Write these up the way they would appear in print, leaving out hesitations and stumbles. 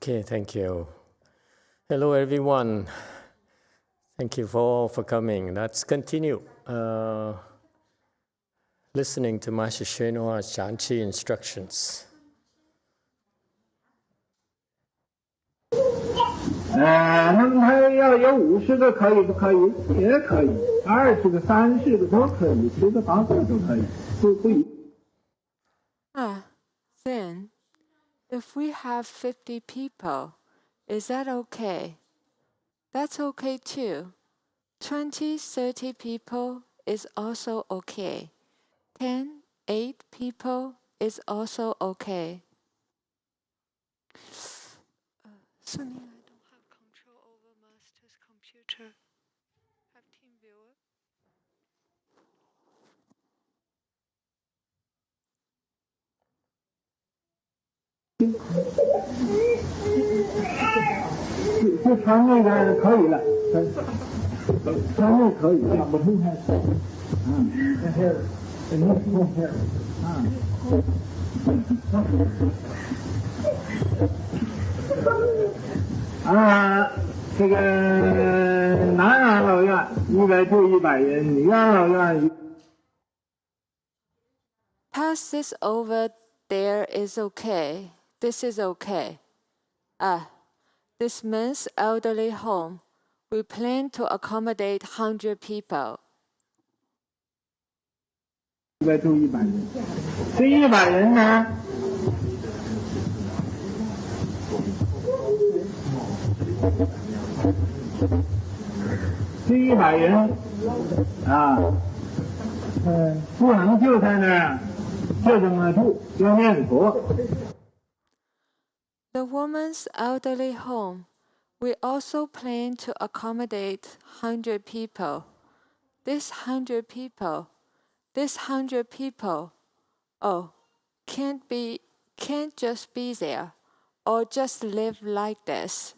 Okay, thank you. Hello, everyone. Thank you for coming. Let's continue listening to Master YongHua's Shanqi instructions. 那么他要有50个可以不可以？也可以，20个、30个都可以，10个、8个都可以，不一。Then, if we have 50 people, is that okay? That's okay too. 20, 30 people is also okay. 10, 8 people is also okay. Sunny, I don't have control over Master's computer. Have team viewer. 就传那个可以了，传那可以，不是太少。这个男养老院100住100人，女养老院。Pass this over there is okay. This is okay. This men's elderly home. We plan to accommodate 100 people. 100住100人，这100人呢？这100人不能就在那儿就这么住，要念佛。The woman's elderly home. We also plan to accommodate 100 people. This 100 people, can't just be there, or just live like this.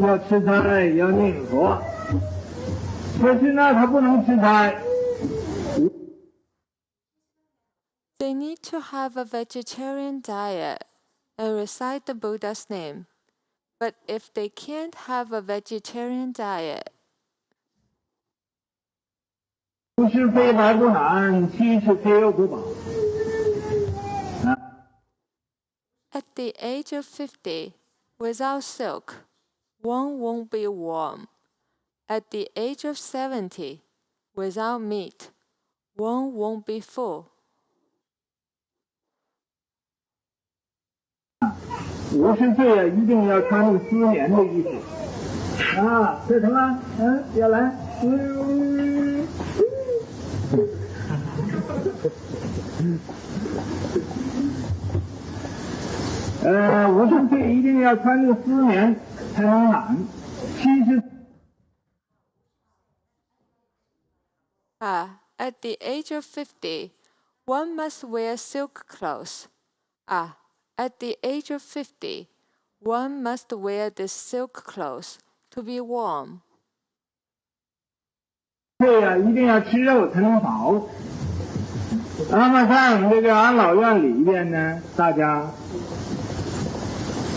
要吃菜，要念佛。可是呢，他不能吃菜。They need to have a vegetarian diet and recite the Buddha's name. But if they can't have a vegetarian diet, 不是非来不难，其实非又不饱。at the age of 50, without silk, one won't be warm. At the age of 70, without meat, one won't be full. 50岁一定要穿丝棉的衣服。这什么？要来？50岁一定要穿这个丝棉才能暖。其实at the age of 50, one must wear silk clothes. At the age of 50, one must wear the silk clothes to be warm. 对呀，一定要吃肉才能饱。那么像这个安老院里边呢，大家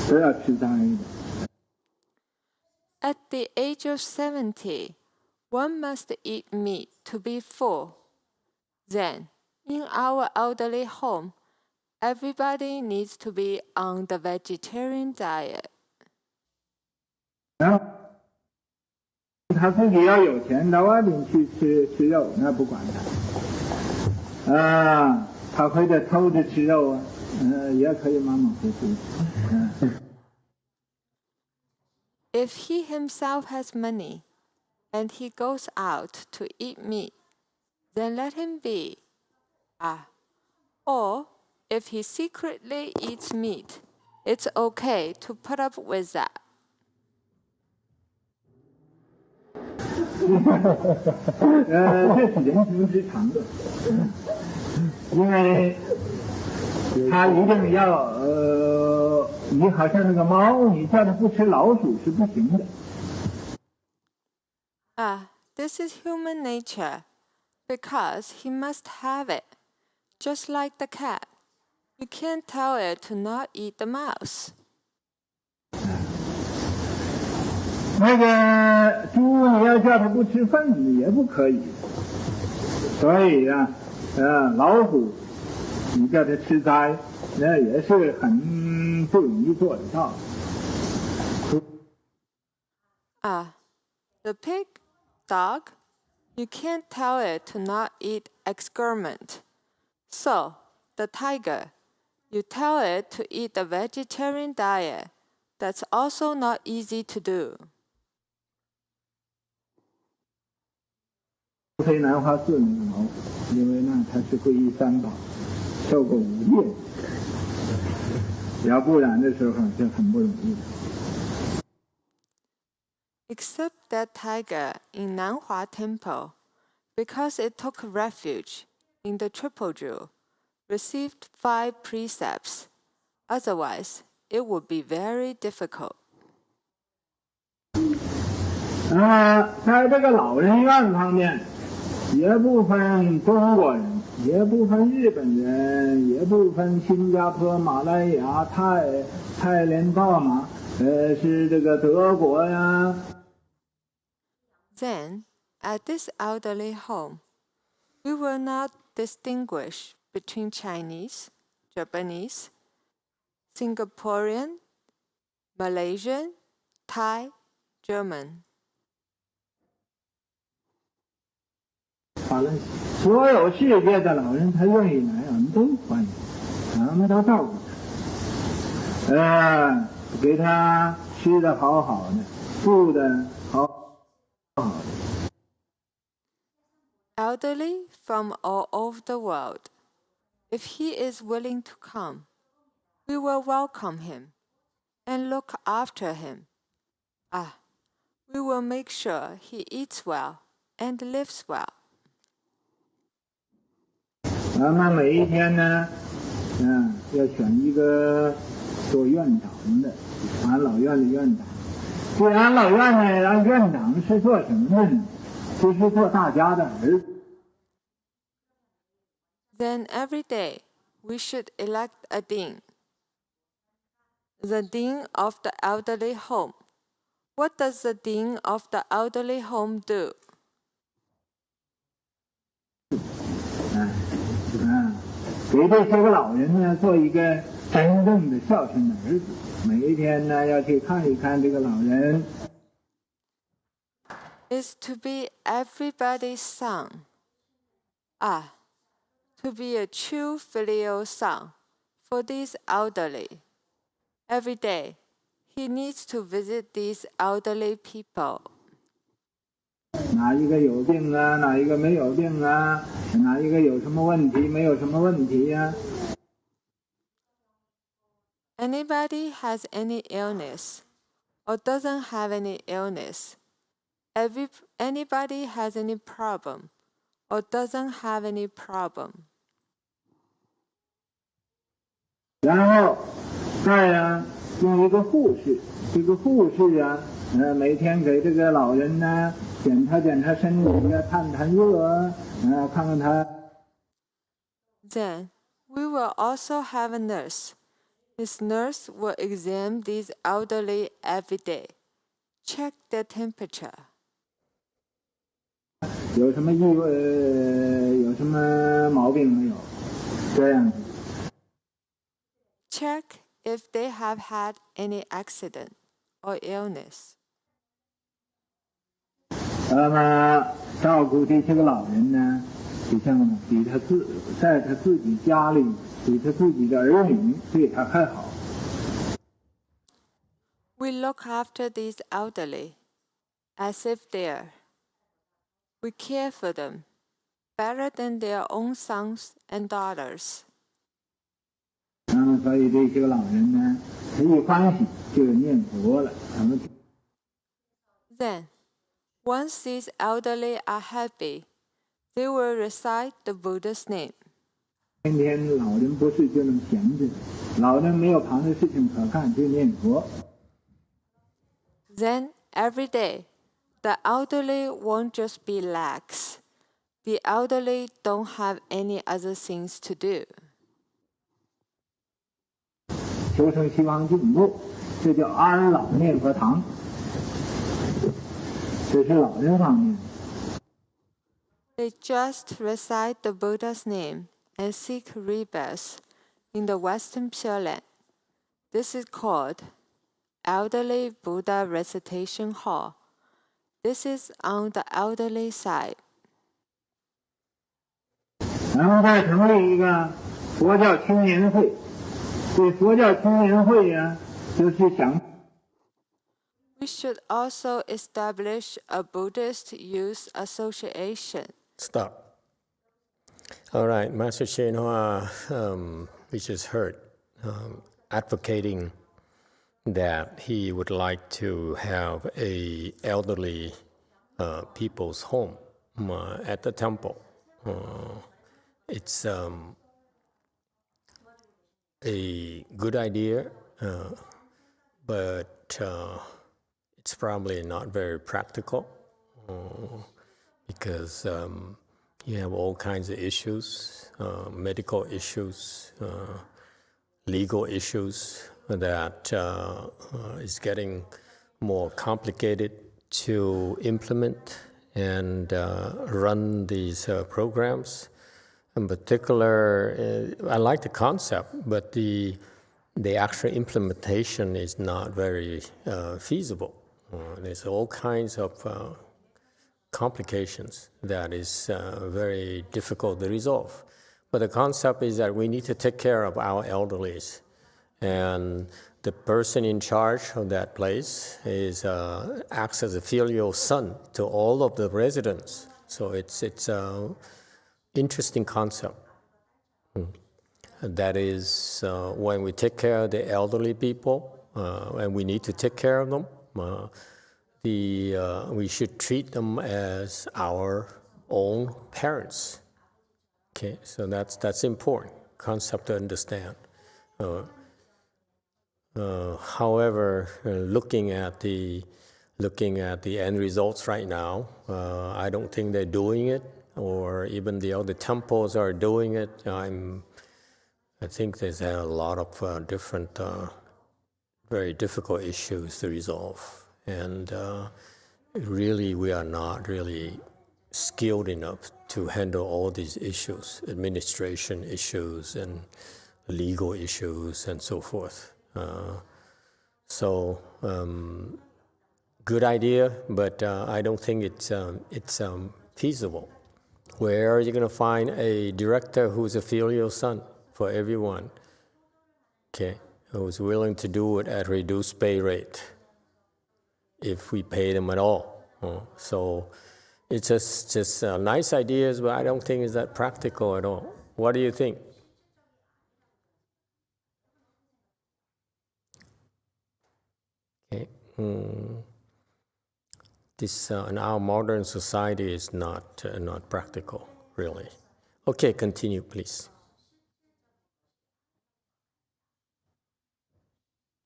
都要吃脏一点。At the age of 70, one must eat meat to be full. Then, in our elderly home, everybody needs to be on the vegetarian diet. 他自己要有钱，到外面去吃肉，那不管他。他或者偷着吃肉啊，也可以马马虎虎。If he himself has money, and he goes out to eat meat, then let him be. Or, if he secretly eats meat, it's okay to put up with that. 这是人之常，因为他一定要你好像那个猫，你叫它不吃老鼠是不行的。This is human nature, because he must have it, just like the cat. You can't tell it to not eat the mouse. 那个猪你要叫它不吃粪子也不可以，所以啊，老虎你叫它吃斋，那也是很不容易做得到。The pig, dog, you can't tell it to not eat excrement. So, the tiger, you tell it to eat a vegetarian diet. That's also not easy to do. 非南华寺那个老虎，因为呢它是皈依三宝，受过5戒，要不然的时候就很不容易。Except that tiger in Nanhua Temple, because it took refuge in the Triple Jewel, received 5 precepts. Otherwise, it would be very difficult. 在这个老人院方面，也不分中国人，也不分日本人，也不分新加坡、马来亚、泰莲、大马，是这个德国呀。Then, at this elderly home, we will not distinguish between Chinese, Japanese, Singaporean, Malaysian, Thai, German. 好了，所有世界的老人他愿意来，我们都欢迎，我们都照顾他，给他吃的好好的，住的好好的。Elderly from all over the world. If he is willing to come, we will welcome him and look after him. We will make sure he eats well and lives well. 咱们每一天呢，要选一个做院长的，安老院的院长。这安老院呢，让院长是做什么的呢？就是做大家的儿子。Then every day, we should elect a dean. The dean of the elderly home. What does the dean of the elderly home do? 给这些个老人呢，做一个真正的孝顺的儿子。每一天呢，要去看一看这个老人。Is to be everybody's son. To be a true filial son for these elderly. Every day, he needs to visit these elderly people. 哪一个有病啊？哪一个没有病啊？哪一个有什么问题？没有什么问题呀Anybody has any illness or doesn't have any illness. Anybody has any problem or doesn't have any problem. 然后再用一个护士，这个护士每天给这个老人呢检查检查身体啊，探探热看看他。Then we will also have a nurse. This nurse will examine these elderly every day, check their temperature. 有什么有什么毛病没有？这样子。Check if they have had any accident or illness. 那么照顾这些个老人呢，就像在他自己家里，比他自己的儿女对他还好。We look after these elderly as if we care for them better than their own sons and daughters. 那么所以这些个老人呢，他一欢喜就念佛了。Then, once these elderly are happy, they will recite the Buddha's name. 天天老人不是就能闲着，老人没有旁的事情可干，就念佛。Then, every day, the elderly won't just be lax. The elderly don't have any other things to do. 求生西方净土，这叫安老念佛堂。这是老人方面。 They just recite the Buddha's name and seek rebirth in the Western Pure Land. This is called Elderly Buddha Recitation Hall. This is on the elderly side. 然后再成立一个佛教青年会，这佛教青年会呀，就是想。 We should also establish a Buddhist youth association. Stop. All right, Master YongHua, we just heard advocating that he would like to have a elderly people's home at the temple. It's a good idea, but it's probably not very practical because you have all kinds of issues, medical issues, legal issues that is getting more complicated to implement and run these programs. In particular, I like the concept, but the actual implementation is not very feasible. There's all kinds of complications that is very difficult to resolve. But the concept is that we need to take care of our elderlies, and the person in charge of that place is acts as a filial son to all of the residents. So it's a interesting concept. That is, when we take care of the elderly people, and we need to take care of them, we should treat them as our own parents. Okay, so that's important concept to understand. However, looking at the end results right now, I don't think they're doing it, or even the other temples are doing it. I think there's a lot of different, very difficult issues to resolve, and really we are not really skilled enough to handle all these issues, administration issues and legal issues and so forth. Good idea, but I don't think it's feasible. Where are you going to find a director who's a filial son for everyone? Okay, who's willing to do it at reduced pay rate if we pay them at all. So it's just nice ideas, but I don't think it's that practical at all. What do you think? Okay. This in our modern society is not practical, really. Okay, continue, please.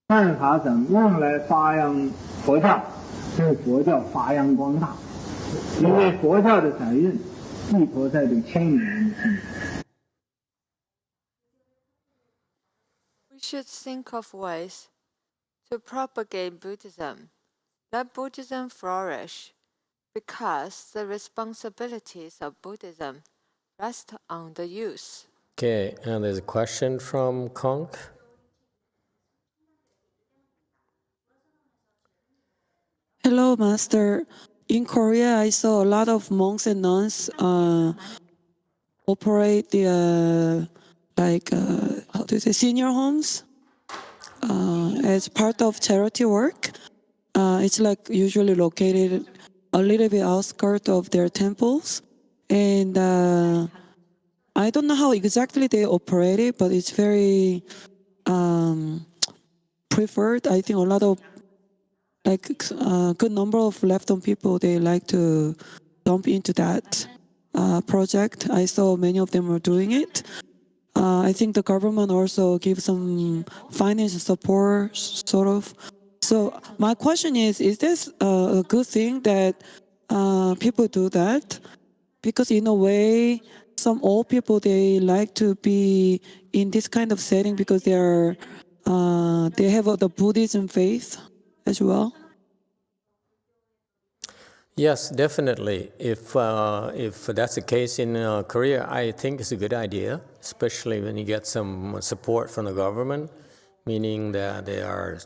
办法怎么样来发扬佛教，使佛教发扬光大？因为佛教的责任寄托在这青年人身上。 We should think of ways to propagate Buddhism. Let Buddhism flourish, because the responsibilities of Buddhism rest on the youth. Okay, and there's a question from Kong. Hello, Master. In Korea, I saw a lot of monks and nuns operate the how do you say, senior homes as part of charity work. It's like usually located a little bit outskirts of their temples, and I don't know how exactly they operate it, but it's very preferred. I think a lot of a good number of left-on people, they like to jump into that project. I saw many of them are doing it. I think the government also gives some financial support, sort of. So my question is this a good thing that people do that? Because in a way, some old people, they like to be in this kind of setting because they have the Buddhism faith as well. Yes, definitely. If that's the case in Korea, I think it's a good idea, especially when you get some support from the government, meaning that they are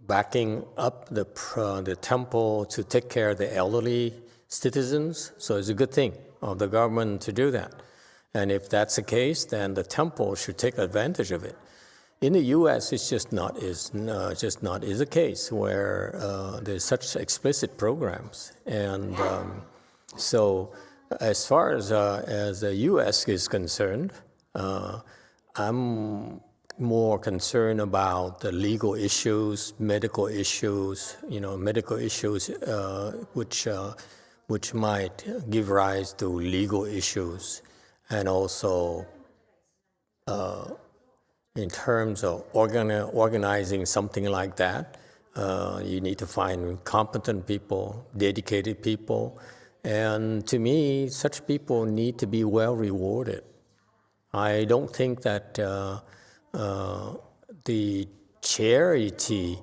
backing up the temple to take care of the elderly citizens. So it's a good thing of the government to do that. And if that's the case, then the temple should take advantage of it. In the U.S., it's just not is a case where there's such explicit programs, and so as far as the U.S. is concerned, I'm more concerned about the legal issues, medical issues, which might give rise to legal issues, and also. In terms of organizing something like that, you need to find competent people, dedicated people, and to me, such people need to be well rewarded. I don't think that the charity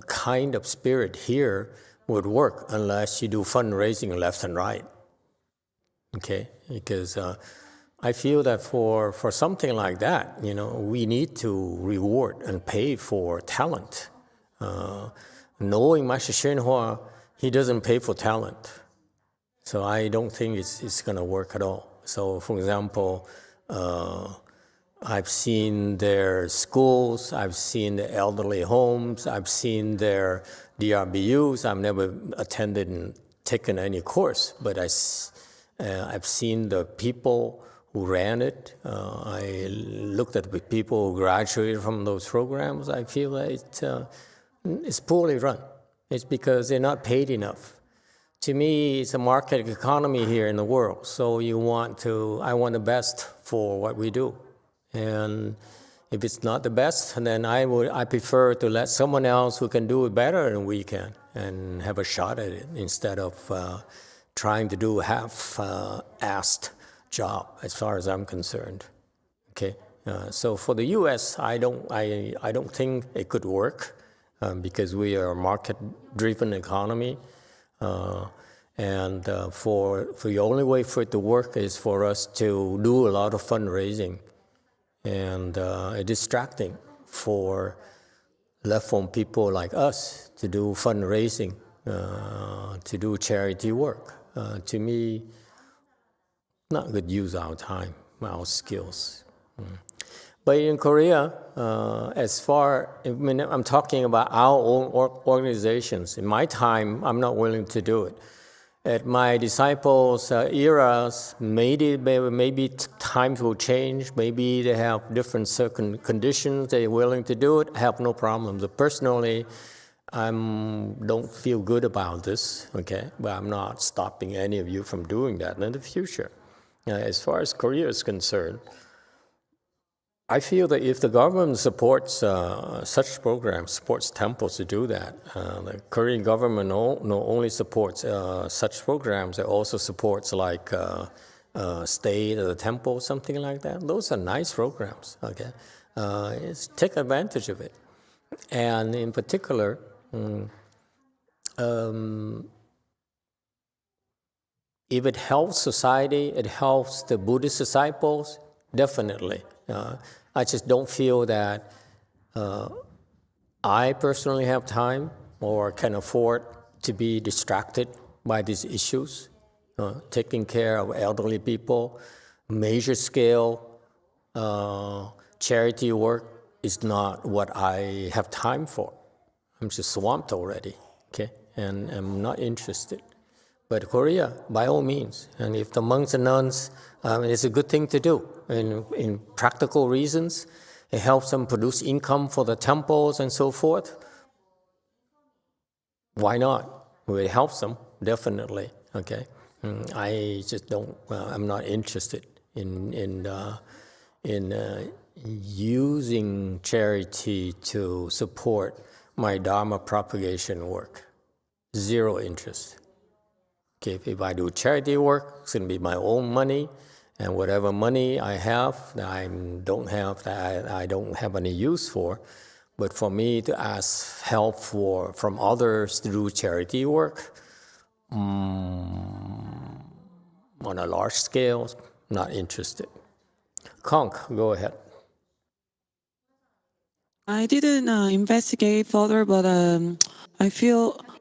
kind of spirit here would work unless you do fundraising left and right. Okay, because. I feel that for something like that, we need to reward and pay for talent. Knowing Master YongHua, he doesn't pay for talent. So I don't think it's going to work at all. So, for example, I've seen their schools, I've seen the elderly homes, I've seen their DRBUs. I've never attended and taken any course, but I've seen the people who ran it. I looked at the people who graduated from those programs. I feel that it's poorly run. It's because they're not paid enough. To me, it's a market economy here in the world. So I want the best for what we do. And if it's not the best, then I prefer to let someone else who can do it better than we can and have a shot at it instead of trying to do half-assed job, as far as I'm concerned. Okay, so for the U.S., I don't think it could work because we are a market-driven economy, and for the only way for it to work is for us to do a lot of fundraising, and distracting for left-wing people like us to do fundraising, to do charity work. To me. Not good use our time, our skills. But in Korea, I'm talking about our own organizations. In my time, I'm not willing to do it. At my disciples' eras, maybe times will change. Maybe they have different certain conditions. They're willing to do it. I have no problem. But personally, I don't feel good about this. Okay, but I'm not stopping any of you from doing that in the future. As far as Korea is concerned, I feel that if the government supports such programs, supports temples to do that, the Korean government not only supports such programs, it also supports like stay at the temple, something like that. Those are nice programs, okay? Take advantage of it. And in particular, if it helps society, it helps the Buddhist disciples, definitely. I just don't feel that I personally have time or can afford to be distracted by these issues. Taking care of elderly people, major scale charity work is not what I have time for. I'm just swamped already, okay? And I'm not interested. But Korea, by all means, and if the monks and nuns, it's a good thing to do. In practical reasons, it helps them produce income for the temples and so forth. Why not? Well, it helps them, definitely, okay? I just don't, I'm not interested in using charity to support my Dharma propagation work. Zero interest. Okay, if I do charity work, it's going to be my own money, and whatever money I have that I don't have any use for. But for me to ask help from others to do charity work on a large scale, not interested. Conk, go ahead. I didn't investigate further, but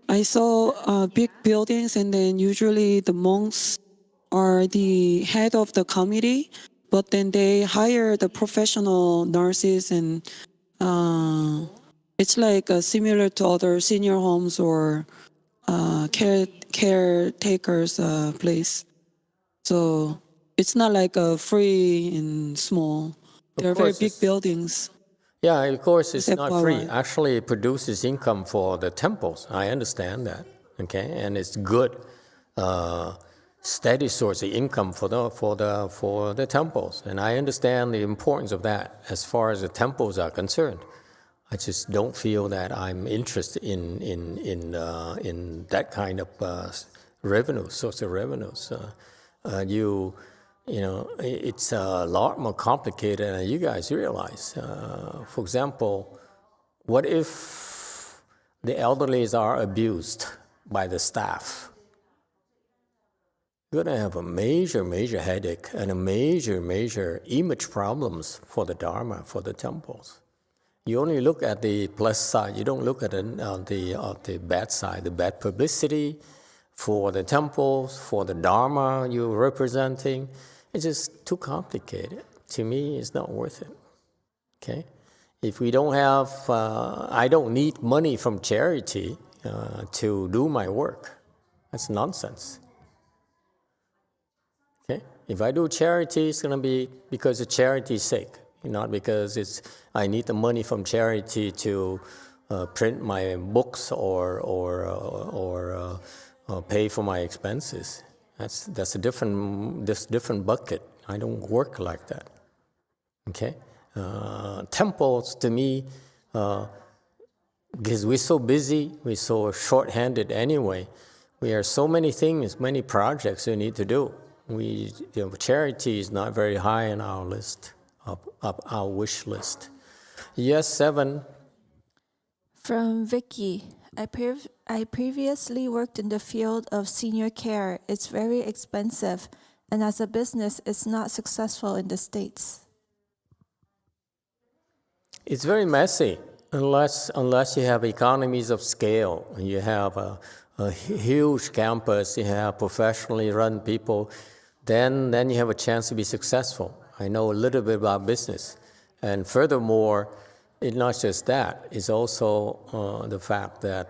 I saw big buildings, and then usually the monks are the head of the committee, but then they hire the professional nurses, and it's like similar to other senior homes or caretakers place. So it's not like a free and small. They're very big buildings. Yeah, of course, it's Except not free. for- Actually, it produces income for the temples. I understand that, okay, and it's good, steady source of income for the temples, and I understand the importance of that as far as the temples are concerned. I just don't feel that I'm interested in that kind of revenue, source of revenues. It's a lot more complicated than you guys realize. For example, what if the elderlies are abused by the staff? You're going to have a major, major headache and a major, major image problems for the Dharma, for the temples. You only look at the plus side. You don't look at the bad side, the bad publicity for the temples, for the Dharma you're representing. It's just too complicated. To me, it's not worth it. Okay? If we don't have, I don't need money from charity to do my work. That's nonsense. Okay? If I do charity, it's going to be because of charity's sake, not because I need the money from charity to print my books or pay for my expenses. That's a different bucket. I don't work like that. Okay, temples to me, because we're so busy, we're so short-handed anyway. We have so many things, many projects we need to do. Charity is not very high on our list, up our wish list. Yes, 7. From Vicky. I previously worked in the field of senior care. It's very expensive, and as a business, it's not successful in the States. It's very messy unless you have economies of scale. You have a huge campus, you have professionally run people, then you have a chance to be successful. I know a little bit about business. And furthermore, it's not just that, it's also the fact that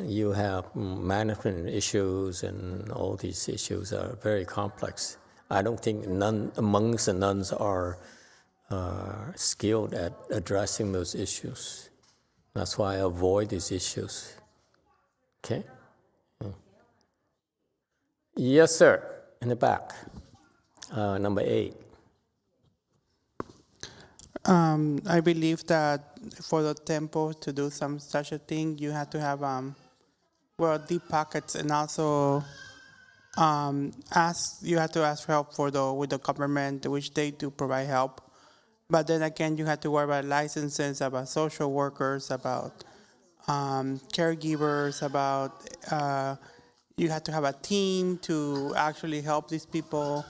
you have management issues, and all these issues are very complex. I don't think monks and nuns are skilled at addressing those issues. That's why I avoid these issues. Okay? Yes, sir. In the back. Number 8. I believe that for the temple to do such a thing, you have to have deep pockets, and also you have to ask for help with the government, which they do provide help. But then again, you have to worry about licenses, about social workers, about caregivers, about you have to have a team to actually help these people.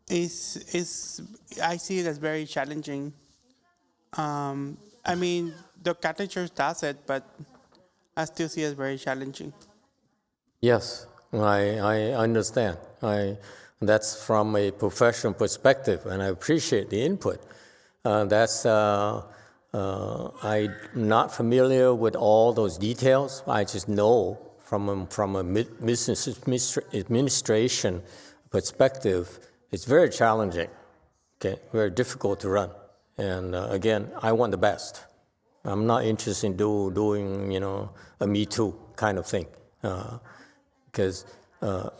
I see it as very challenging. I mean, the Catholic Church does it, but I still see it as very challenging. Yes, I understand. That's from a professional perspective, and I appreciate the input. I'm not familiar with all those details. I just know from a business administration perspective, it's very challenging, okay, very difficult to run. And again, I want the best. I'm not interested in doing, a Me Too kind of thing. Because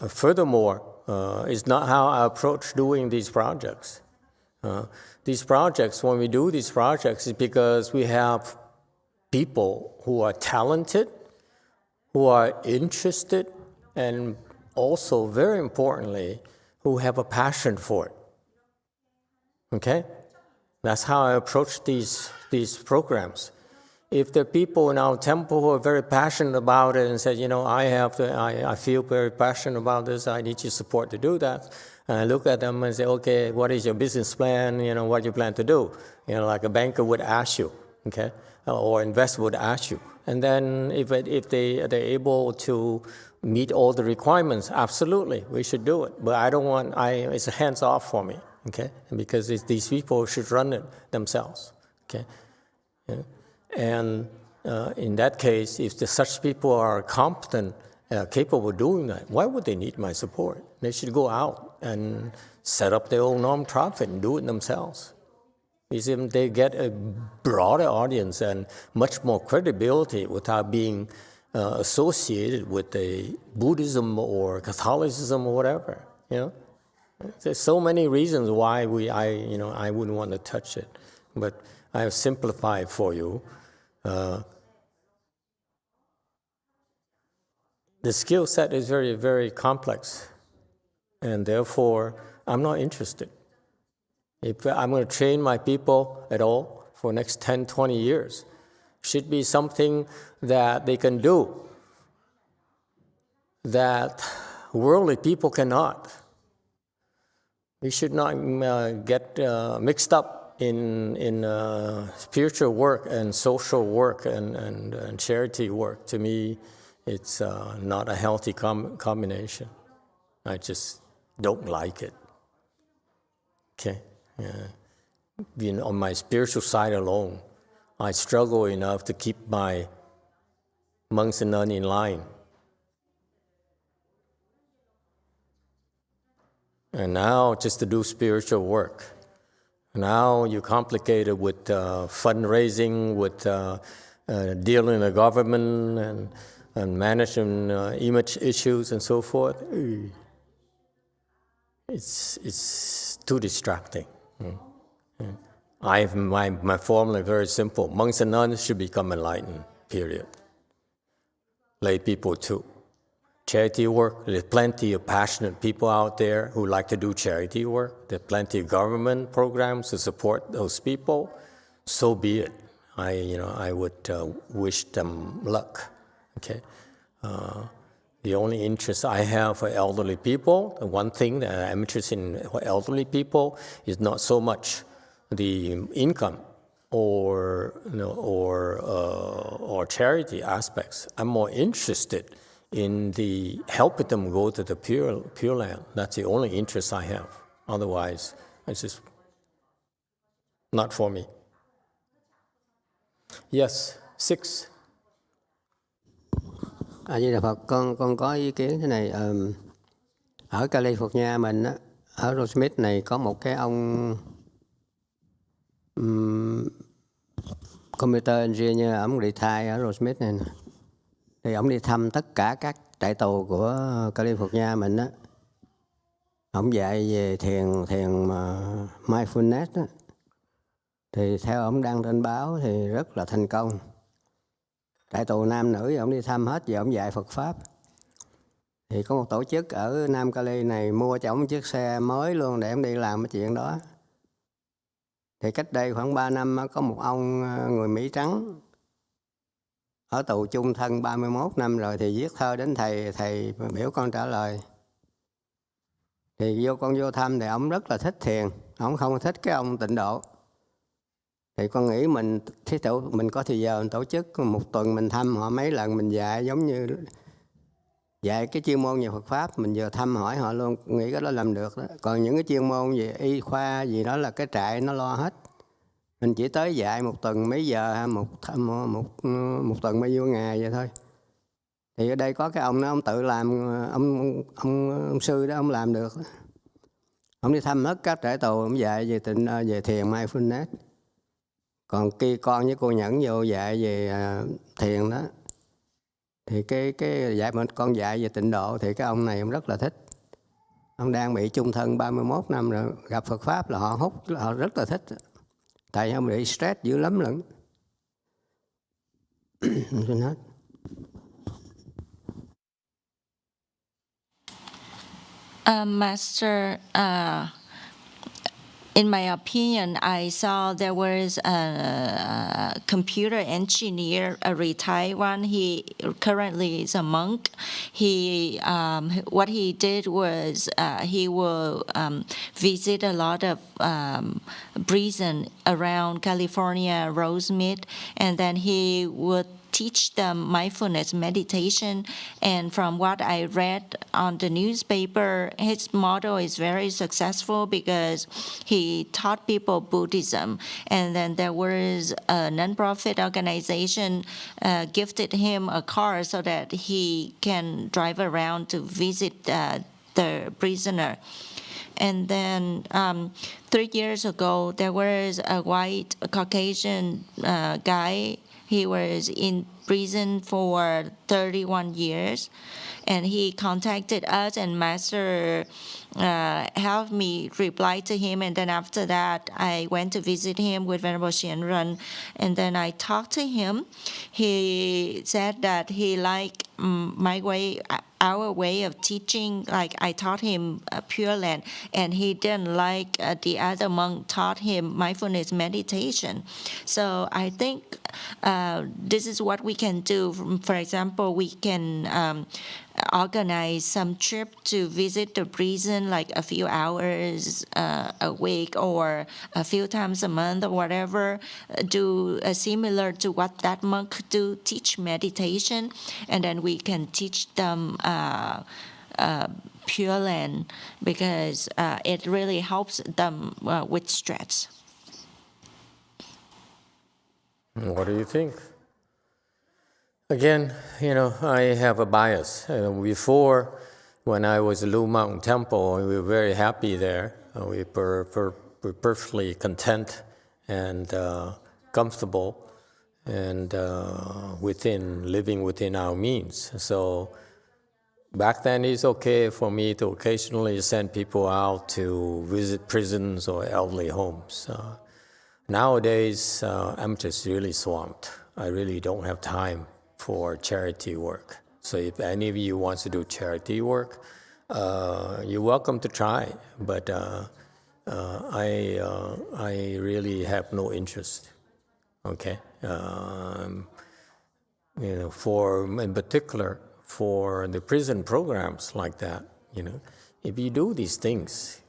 furthermore, it's not how I approach doing these projects. These projects, when we do these projects, is because we have people who are talented, who are interested, and also, very importantly, who have a passion for it. Okay? That's how I approach these programs. If there are people in our temple who are very passionate about it and say, I feel very passionate about this, I need your support to do that. And I look at them and say, okay, what is your business plan? What you plan to do? Like a banker would ask you, okay? Or investor would ask you. And then if they're able to meet all the requirements, absolutely, we should do it. But it's hands off for me, okay? Because these people should run it themselves, okay? Yeah. And in that case, if such people are competent, capable of doing that, why would they need my support? They should go out and set up their own nonprofit and do it themselves. Because they get a broader audience and much more credibility without being associated with the Buddhism or Catholicism or whatever. There's so many reasons why I wouldn't want to touch it, but I have simplified for you. The skill set is very, very complex, and therefore I'm not interested. If I'm going to train my people at all for the next 10, 20 years, it should be something that they can do that worldly people cannot. We should not get mixed up in spiritual work and social work and charity work. To me, it's not a healthy combination. I just don't like it. Okay? On my spiritual side alone, I struggle enough to keep my monks and nuns in line. And now just to do spiritual work. Now you're complicated with fundraising, with dealing in the government and managing image issues and so forth. It's too distracting. My formula is very simple. Monks and nuns should become enlightened, period. Lay people too. Charity work, there's plenty of passionate people out there who like to do charity work. There's plenty of government programs to support those people. So be it. I would wish them luck. Okay. The only interest I have for elderly people, the one thing that I'm interested in for elderly people is not so much the income or charity aspects. I'm more interested in the helping them go to the Pure Land. That's the only interest I have. Otherwise, it's just not for me. Yes, 6. A Di Đà Phật, con có ý kiến thế này. Ở California mình á, ở Rosemead này có một cái ông computer engineer, ông retire ở Rosemead này nè. Thì ông đi thăm tất cả các trại tù của California mình á. Ông dạy về thiền mindfulness á. Thì theo ông đăng trên báo thì rất là thành công. Trại tù nam nữ ông đi thăm hết, giờ ông dạy Phật Pháp. Thì có một tổ chức ở Nam Cali này mua cho ông chiếc xe mới luôn để ông đi làm cái chuyện đó. Thì cách đây khoảng 3 năm có một ông người Mỹ trắng ở tù chung thân 31 năm rồi thì viết thơ đến thầy biểu con trả lời. Thì con vô thăm thì ông rất là thích thiền, ông không thích cái ông tịnh độ. Thì con nghĩ mình có thời giờ mình tổ chức một tuần mình thăm họ mấy lần, mình dạy giống như dạy cái chuyên môn về Phật Pháp, mình vừa thăm hỏi họ luôn, nghĩ cái đó làm được đó. Còn những cái chuyên môn về y khoa gì đó là cái trại nó lo hết. Mình chỉ tới dạy một tuần mấy giờ, một tuần bao nhiêu ngày vậy thôi. Thì ở đây có cái ông đó, ông tự làm, ông sư đó, ông làm được. Ông đi thăm hết các trại tù, ông dạy về thiền mindfulness. Còn khi con với cô Nhẫn vô dạy về thiền đó, thì cái dạy con dạy về tịnh độ thì cái ông này ông rất là thích. Ông đang bị chung thân 31 năm rồi, gặp Phật Pháp là họ hút, họ rất là thích. Tại ông bị stress dữ lắm lận. Xin hết. Master, in my opinion, I saw there was a computer engineer, a retired one. He currently is a monk. He what he did was he will visit a lot of prison around California, Rosemead, and then he would teach them mindfulness meditation. And from what I read on the newspaper, his model is very successful because he taught people Buddhism. And then there was a nonprofit organization gifted him a car so that he can drive around to visit the prisoner. And then 3 years ago, there was a white Caucasian guy. He was in prison for 31 years, and he contacted us, and Master helped me reply to him. And then after that, I went to visit him with Venerable Xianren, and then I talked to him. He said that he liked my way, our way of teaching. Like I taught him Pure Land, and he didn't like the other monk taught him mindfulness meditation. So I think this is what we can do. For example, we can organize some trip to visit the prison, like a few hours a week or a few times a month or whatever. Do similar to what that monk do, teach meditation, and then we can teach them Pure Land, because it really helps them with stress. What do you think? Again, I have a bias. Before, when I was at Lu Mountain Temple, we were very happy there. We were perfectly content and comfortable, and living within our means. So back then, it's okay for me to occasionally send people out to visit prisons or elderly homes. Nowadays, I'm just really swamped. I really don't have time for charity work. So if any of you wants to do charity work, you're welcome to try. But I really have no interest. Okay, in particular for the prison programs like that, if you do these things,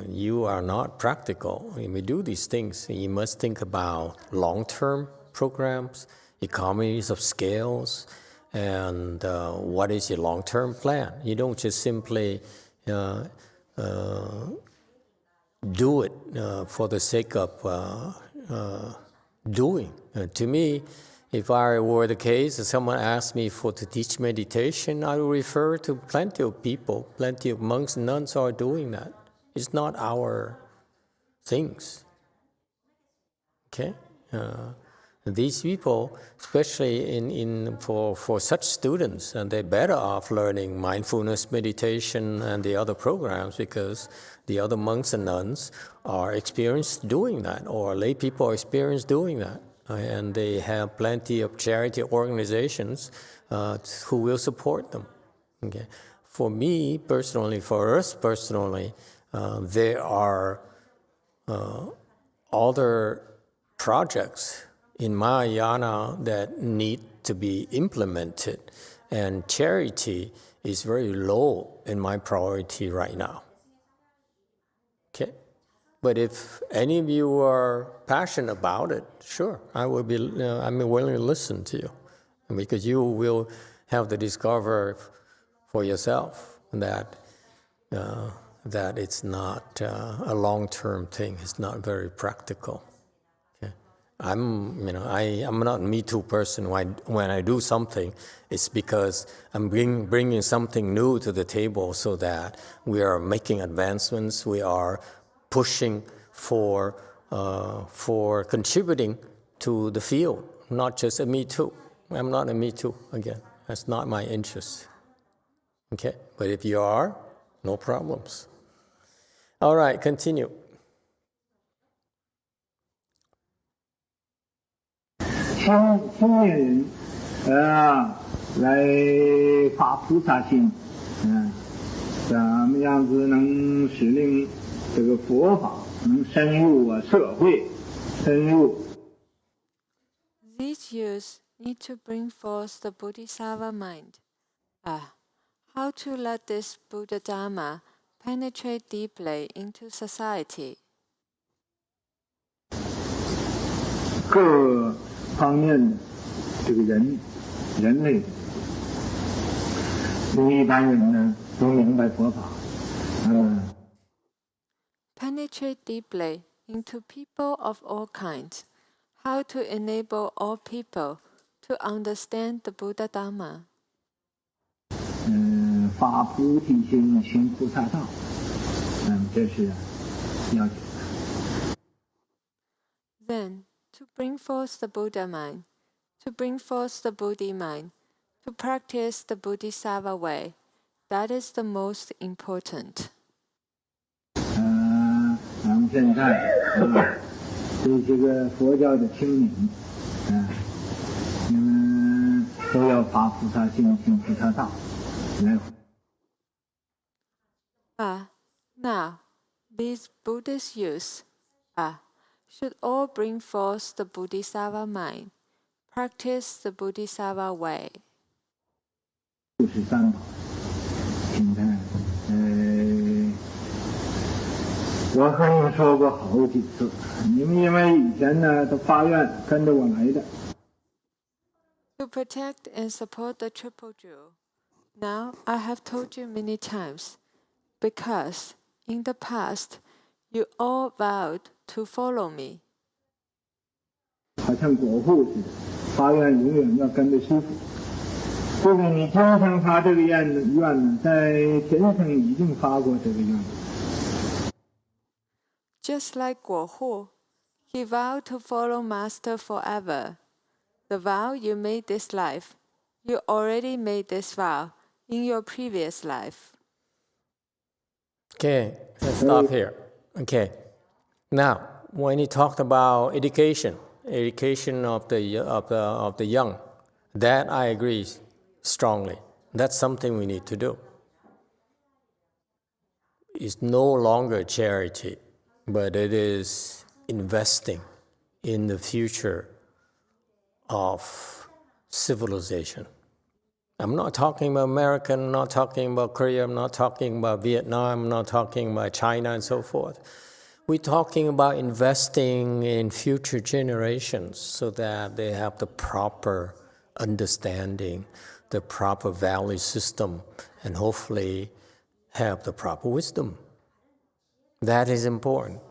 you are not practical. If you do these things, you must think about long-term programs, economies of scales, and what is your long-term plan. You don't just simply do it for the sake of doing. To me, if I were the case, if someone asked me to teach meditation, I would refer to plenty of people, plenty of monks and nuns are doing that. It's not our things. Okay? These people, especially for such students, and they're better off learning mindfulness meditation and the other programs, because the other monks and nuns are experienced doing that, or lay people are experienced doing that. And they have plenty of charity organizations who will support them. Okay. For me personally, for us personally, there are other projects in Mahayana that need to be implemented, and charity is very low in my priority right now. Okay. But if any of you are passionate about it, sure, I'm willing to listen to you, because you will have to discover for yourself that it's not a long-term thing. It's not very practical. Okay? I'm not a Me Too person. When I do something, it's because I'm bringing something new to the table, so that we are making advancements. We are pushing for contributing to the field, not just a Me Too. I'm not a Me Too, again. That's not my interest. Okay? But if you are, no problems. All right, continue. 青年人来发菩萨心，怎么样子能使令这个佛法能深入社会，深入。 These youths need to bring forth the Bodhisattva mind. How to let this Buddha Dharma penetrate deeply into society. 各方面的这个人类，一般人呢都明白佛法，Penetrate deeply into people of all kinds. How to enable all people to understand the Buddha Dharma. 发菩提心，行菩萨道，这是要紧的。 Then, to bring forth the Buddha mind, to bring forth the Buddhi mind, to practice the Bodhisattva way, that is the most important. 咱们现在这些个佛教的青年，你们都要发菩萨心，行菩萨道，来。 Now, these Buddhist youths should all bring forth the Bodhisattva mind, practice the Bodhisattva way. 53宝，现在我和你们说过好几次，你们因为以前呢都发愿跟着我来的。 To protect and support the Triple Jewel. Now I have told you many times, because in the past you all vowed to follow me. 好像果腹似的，发愿永远要跟着师父。这个你今生发这个愿呢，在前生已经发过这个愿。 Just like YongHua, he vowed to follow Master forever. The vow you made this life, you already made this vow in your previous life. Okay, let's stop here. Okay, now when you talked about education of the young, that I agree strongly. That's something we need to do. It's no longer charity, but it is investing in the future of civilization. I'm not talking about America, I'm not talking about Korea, I'm not talking about Vietnam, I'm not talking about China and so forth. We're talking about investing in future generations so that they have the proper understanding, the proper value system, and hopefully have the proper wisdom. That is important.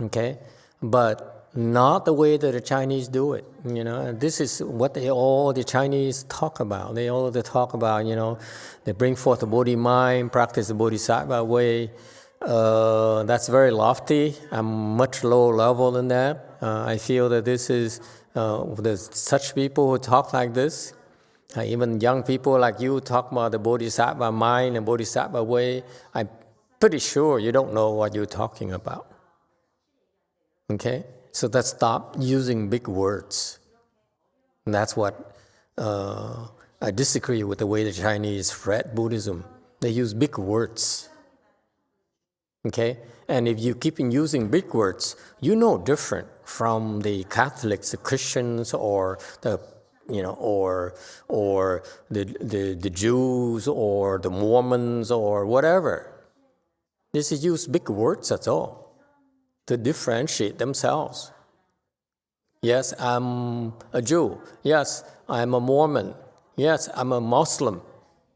Okay? But not the way that the Chinese do it, you know. And this is what all the Chinese talk about. They all talk about, you know, they bring forth the Bodhi mind, practice the Bodhisattva way. That's very lofty. I'm much lower level than that. I feel that this is, there's such people who talk like this. Even young people like you talk about the Bodhisattva mind and Bodhisattva way. I'm pretty sure you don't know what you're talking about. Okay? So let's stop using big words. And that's what I disagree with the way the Chinese read Buddhism. They use big words. Okay? And if you keep using big words, you're no different from the Catholics, the Christians, or the the Jews or the Mormons or whatever. This is use big words, that's all, to differentiate themselves. Yes, I'm a Jew. Yes, I'm a Mormon. Yes, I'm a Muslim.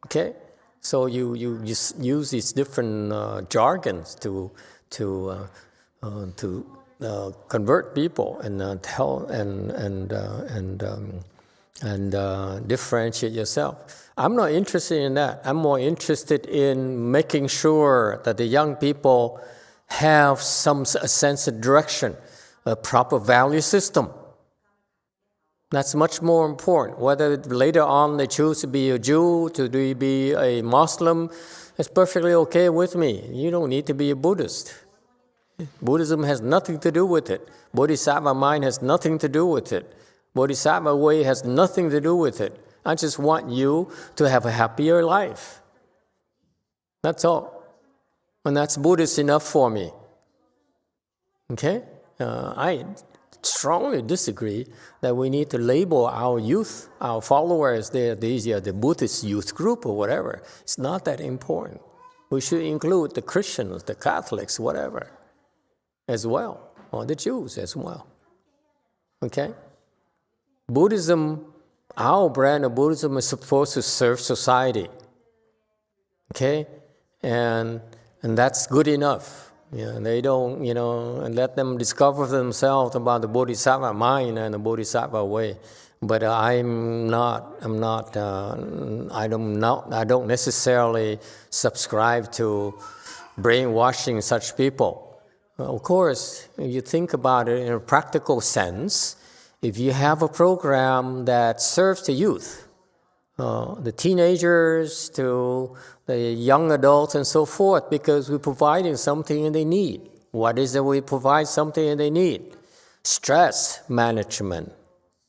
Okay? So you use these different jargons to convert people and tell and differentiate yourself. I'm not interested in that. I'm more interested in making sure that the young people have a sense of direction, a proper value system. That's much more important. Whether later on they choose to be a Jew, to be a Muslim, It's perfectly okay with me. You don't need to be a Buddhist. Buddhism has nothing to do with it. Bodhisattva mind has nothing to do with it. Bodhisattva way has nothing to do with it. I just want you to have a happier life. That's all. And that's Buddhist enough for me. Okay? I strongly disagree that we need to label our youth, our followers, these are the Buddhist youth group or whatever. It's not that important. We should include the Christians, the Catholics, whatever, as well, or the Jews as well. Okay? Buddhism, our brand of Buddhism is supposed to serve society. Okay? And that's good enough. Yeah, they don't, and let them discover themselves about the Bodhisattva mind and the Bodhisattva way. But I don't necessarily subscribe to brainwashing such people. Of course, if you think about it in a practical sense, if you have a program that serves the youth, the teenagers to the young adults and so forth, because we're providing something they need. What is it we provide something they need? Stress management.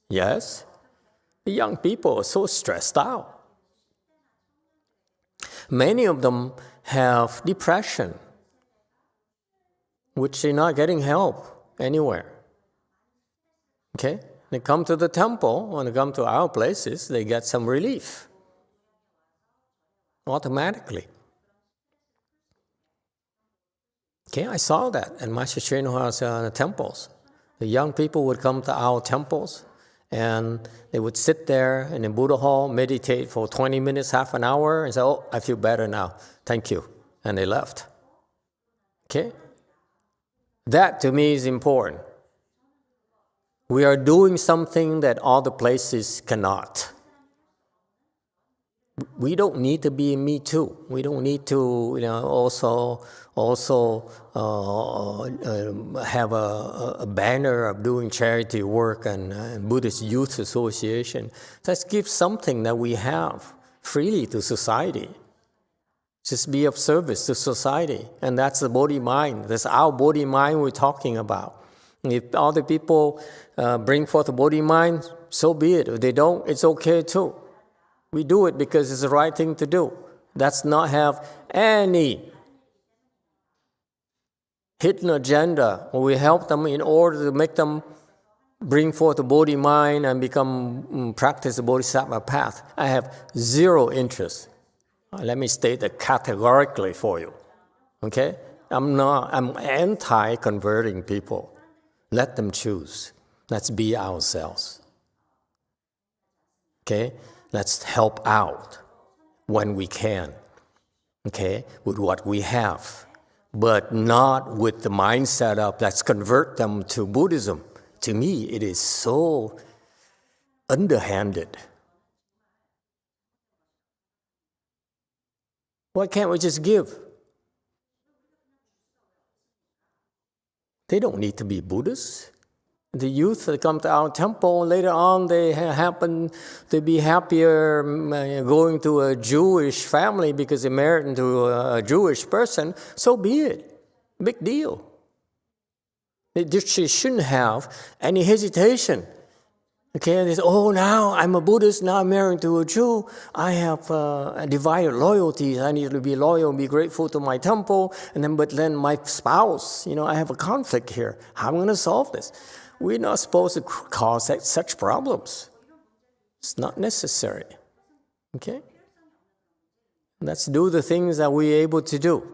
Yes? The young people are so stressed out. Many of them have depression, which they're not getting help anywhere. Okay? They come to the temple, when they come to our places, they get some relief. Automatically. Okay, I saw that in Master YongHua's temples. The young people would come to our temples, and they would sit there in the Buddha hall, meditate for 20 minutes, half an hour, and say, "Oh, I feel better now. Thank you." And they left. Okay? That to me is important. We are doing something that other places cannot. We don't need to be Me Too. We don't need to, also have a banner of doing charity work and Buddhist Youth Association. Let's give something that we have freely to society. Just be of service to society. And that's the body mind. That's our body mind we're talking about. If other people bring forth a body mind, so be it. If they don't, it's okay too. We do it because it's the right thing to do. That's not have any hidden agenda. We help them in order to make them bring forth the body mind and practice the bodhisattva path. I have zero interest. Let me state that categorically for you. Okay? I'm anti-converting people. Let them choose. Let's be ourselves. Okay? Let's help out when we can. Okay? With what we have. But not with the mindset of let's convert them to Buddhism. To me, it is so underhanded. Why can't we just give? They don't need to be Buddhists. The youth that come to our temple, later on they happen to be happier going to a Jewish family because they married into a Jewish person, so be it. Big deal. They shouldn't have any hesitation. Okay, and they say, "Oh, now I'm a Buddhist, now I'm married to a Jew. I have divided loyalties. I need to be loyal and be grateful to my temple. But then my spouse, I have a conflict here. How am I going to solve this?" We're not supposed to cause such problems. It's not necessary. Okay? Let's do the things that we're able to do.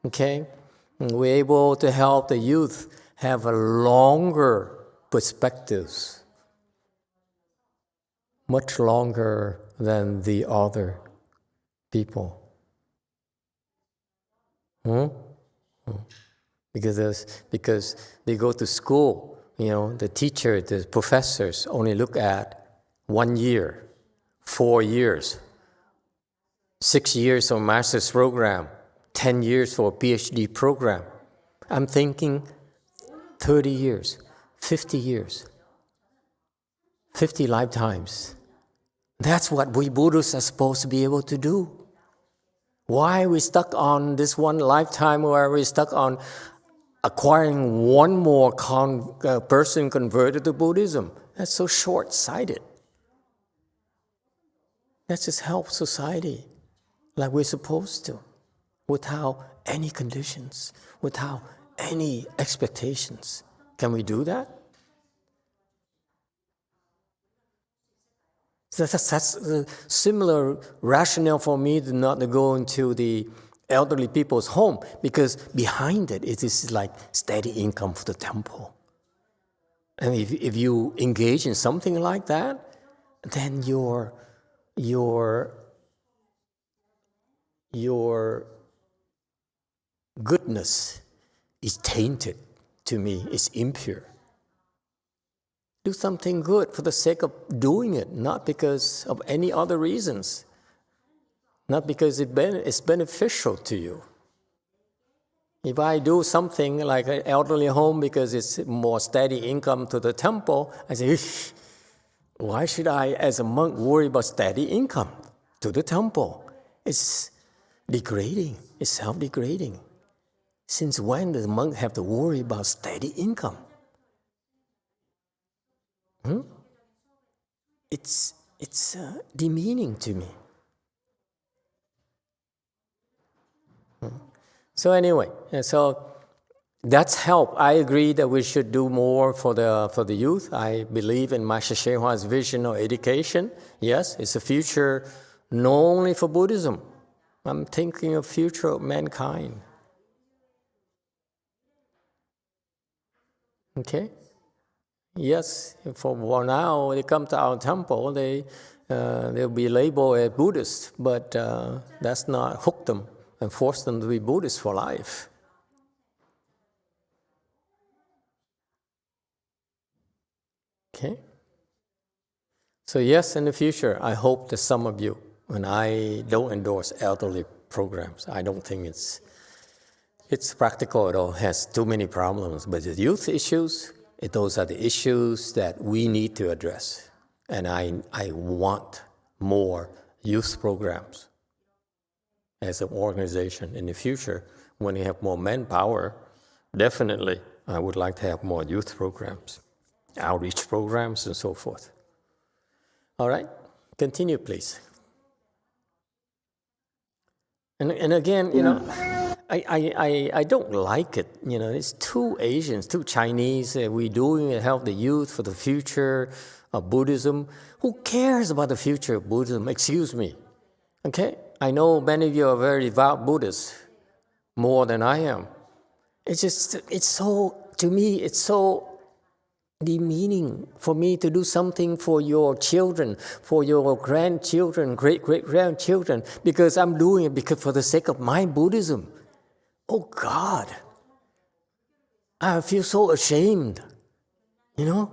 Okay? And we're able to help the youth have a longer perspectives. Much longer than the other people. Because they go to school, the teacher, the professors only look at 1 year, 4 years, 6 years for a master's program, 10 years for a PhD program. I'm thinking 30 years, 50 years, 50 lifetimes. That's what we Buddhists are supposed to be able to do. Why are we stuck on this one lifetime, where we're stuck on acquiring one more person converted to Buddhism? That's so short-sighted. Let's just help society like we're supposed to, without any conditions, without any expectations. Can we do that? So that's a similar rationale for me to not go into the elderly people's home, because behind it is like steady income for the temple. And if you engage in something like that, then your goodness is tainted to me, it's impure. Do something good for the sake of doing it, not because of any other reasons, not because it's beneficial to you. If I do something like an elderly home because it's more steady income to the temple, I say, why should I, as a monk, worry about steady income to the temple? It's degrading, it's self-degrading. Since when does a monk have to worry about steady income? It's demeaning to me. So anyway, so that's help. I agree that we should do more for the youth. I believe in Master Hsu's vision of education. Yes, it's a future not only for Buddhism. I'm thinking of future of mankind. Okay? Yes, for now, they come to our temple, they'll be labeled as Buddhists, but that's not hook them and force them to be Buddhists for life. Okay? So yes, in the future, I hope that some of you, and I don't endorse elderly programs. I don't think it's practical at all. It has too many problems. But the youth issues, those are the issues that we need to address. And I want more youth programs as an organization in the future. When we have more manpower, definitely I would like to have more youth programs, outreach programs, and so forth. All right, continue, please. And again, you know, I don't like it. You know, it's too Asians, too Chinese. We're doing it, help the youth for the future of Buddhism. Who cares about the future of Buddhism? Excuse me. Okay? I know many of you are very devout Buddhists, more than I am. To me, it's so demeaning for me to do something for your children, for your grandchildren, great-great-grandchildren, because I'm doing it because for the sake of my Buddhism. Oh God, I feel so ashamed, you know,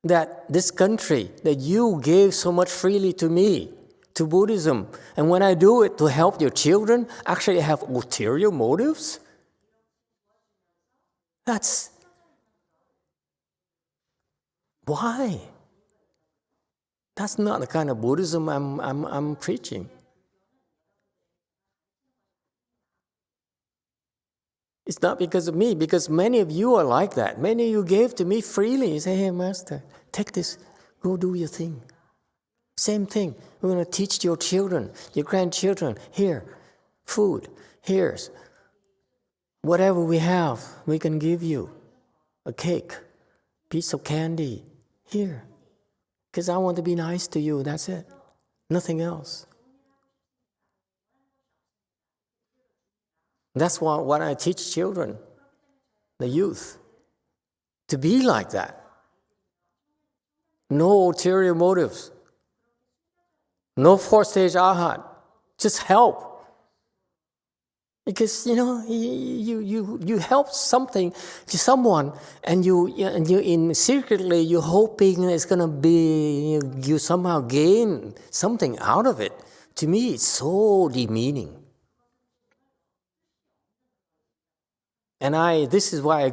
that this country, that you gave so much freely to me, to Buddhism, and when I do it to help your children, actually have ulterior motives? That's... Why? That's not the kind of Buddhism I'm preaching. It's not because of me, because many of you are like that. Many of you gave to me freely. You say, hey, Master, take this, go do your thing. Same thing. We're going to teach your children, your grandchildren. Here, food. Here's whatever we have, we can give you. A cake, piece of candy. Here. Because I want to be nice to you, that's it. Nothing else. That's what I teach children, the youth, to be like that. No ulterior motives. No fourth-stage arhat. Just help. Because, you know, you help something to someone, and secretly you're hoping it's going to be, you somehow gain something out of it. To me, it's so demeaning. And this is why I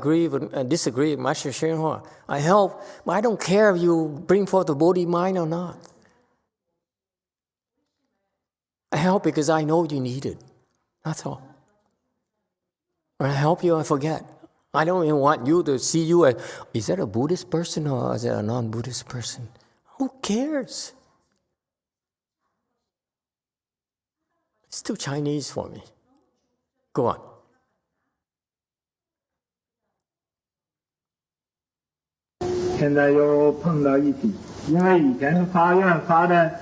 disagree with Master YongHua. I help, but I don't care if you bring forth the Bodhi mind or not. I help because I know you need it. That's all. Or I help you, I forget. I don't even want you to see you as, is that a Buddhist person or is that a non-Buddhist person? Who cares? It's too Chinese for me. Go on. 现在又碰到一起，因为以前发愿发的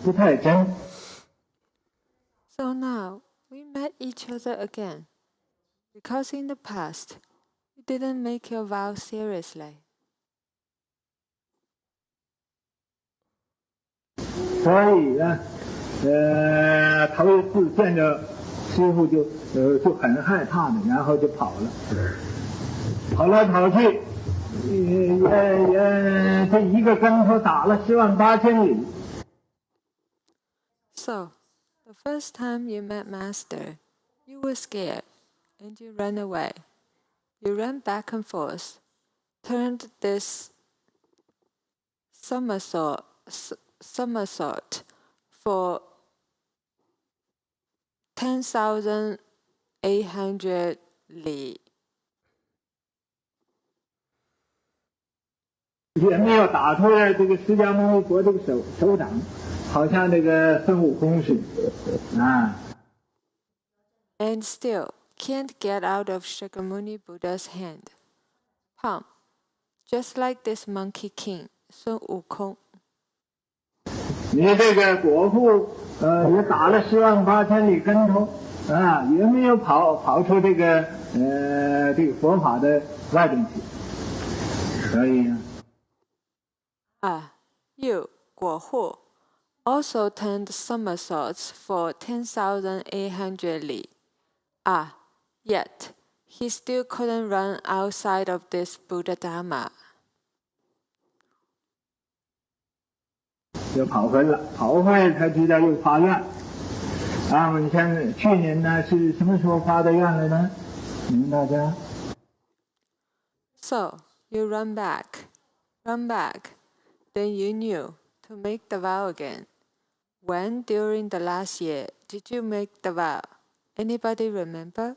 不太真。So now we met each other again, because in the past you didn't make your vow seriously. 所以呢，头一次见着师傅就很害怕的，然后就跑了，跑来跑去，这一个跟头打了108000里。So, the first time you met Master, you were scared and you ran away. You ran back and forth, turned this somersault for 10,800 li. 也没有打出来这个释迦牟尼佛这个手掌，好像这个孙悟空似的啊。And still can't get out of Shakyamuni Buddha's hand. Palm, just like this monkey king, Sun Wukong. 你这个国父也打了108000里跟头啊，也没有跑出这个佛法的外边去，所以呢。You, Guo Hu, also turned somersaults for 10,800 li. Yet he still couldn't run outside of this Buddha Dharma. 又跑回了，跑回来才知道又发愿。你看去年呢是什么时候发的愿来呢？你们大家 So you run back, then you knew to make the vow again. When during the last year did you make the vow? Anybody remember?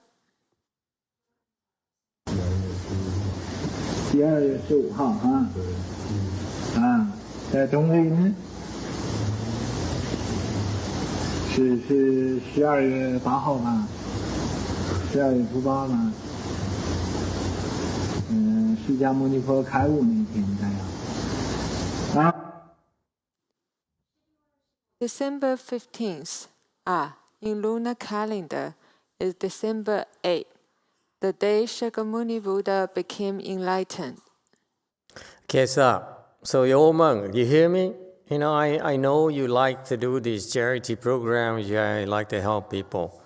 12月15号在中卫呢是12月8号吧，12月初8吧。释迦牟尼佛开悟那天这样。December 15th. In lunar calendar is December 8th, the day Shakyamuni Buddha became enlightened. Okay, so you old monk, you hear me? You know, I know you like to do these charity programs, you like to help people,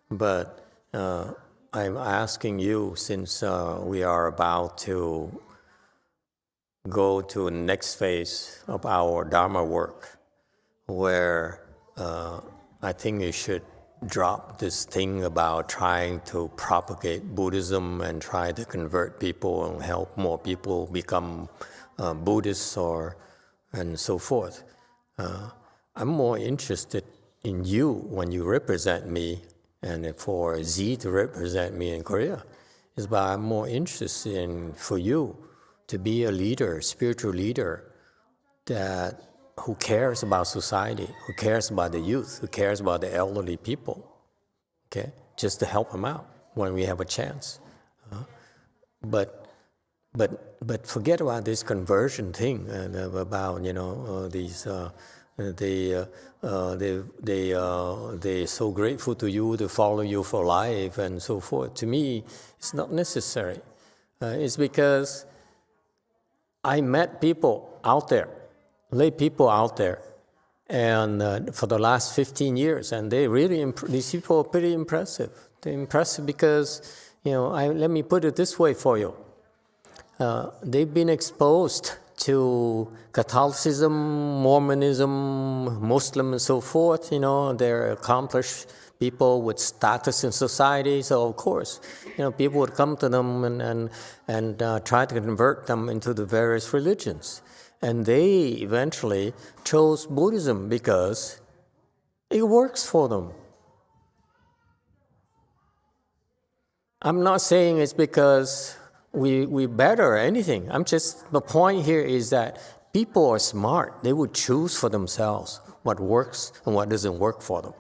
but I'm asking you, since we are about to go to the next phase of our Dharma work, where I think you should drop this thing about trying to propagate Buddhism and try to convert people and help more people become Buddhists and so forth. I'm more interested in you when you represent me, and for Z to represent me in Korea. I'm more interested in for you to be a leader, spiritual leader, who cares about society, who cares about the youth, who cares about the elderly people, okay? Just to help them out when we have a chance. But forget about this conversion thing and about these. They're so grateful to you to follow you for life and so forth. To me, it's not necessary. It's because I met people out there, lay people out there, and for the last 15 years, and they really these people are pretty impressive. They're impressive because let me put it this way for you. They've been exposed to Catholicism, Mormonism, Muslim, and so forth. They're accomplished people with status in society. So of course, people would come to them and try to convert them into the various religions. And they eventually chose Buddhism because It works for them. I'm not saying it's because we better or anything. The point here is that people are smart. They would choose for themselves what works and what doesn't work for them.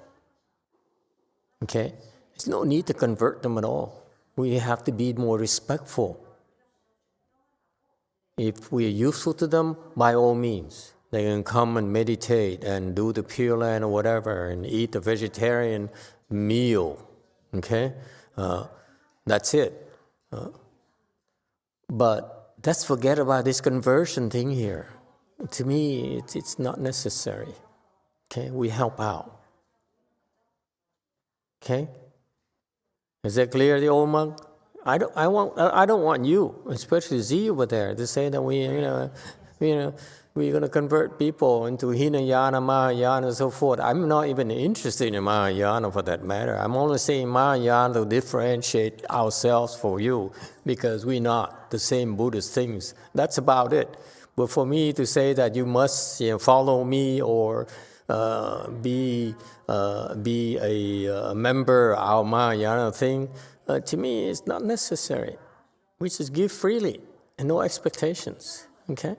Okay? There's no need to convert them at all. We have to be more respectful. If we are useful to them, by all means, they can come and meditate and do the Pure Land or whatever and eat a vegetarian meal. Okay? That's it. But let's forget about this conversion thing here. To me, it's not necessary. Okay? We help out. Okay? Is that clear, the old monk? I don't want you, especially Z over there, to say that we're going to convert people into Hinayana, Mahayana, and so forth. I'm not even interested in Mahayana for that matter. I'm only saying Mahayana to differentiate ourselves for you because we're not the same Buddhist things. That's about it. But for me to say that you must follow me or be a member of our Mahayana thing, to me, it's not necessary. We just give freely and no expectations. Okay?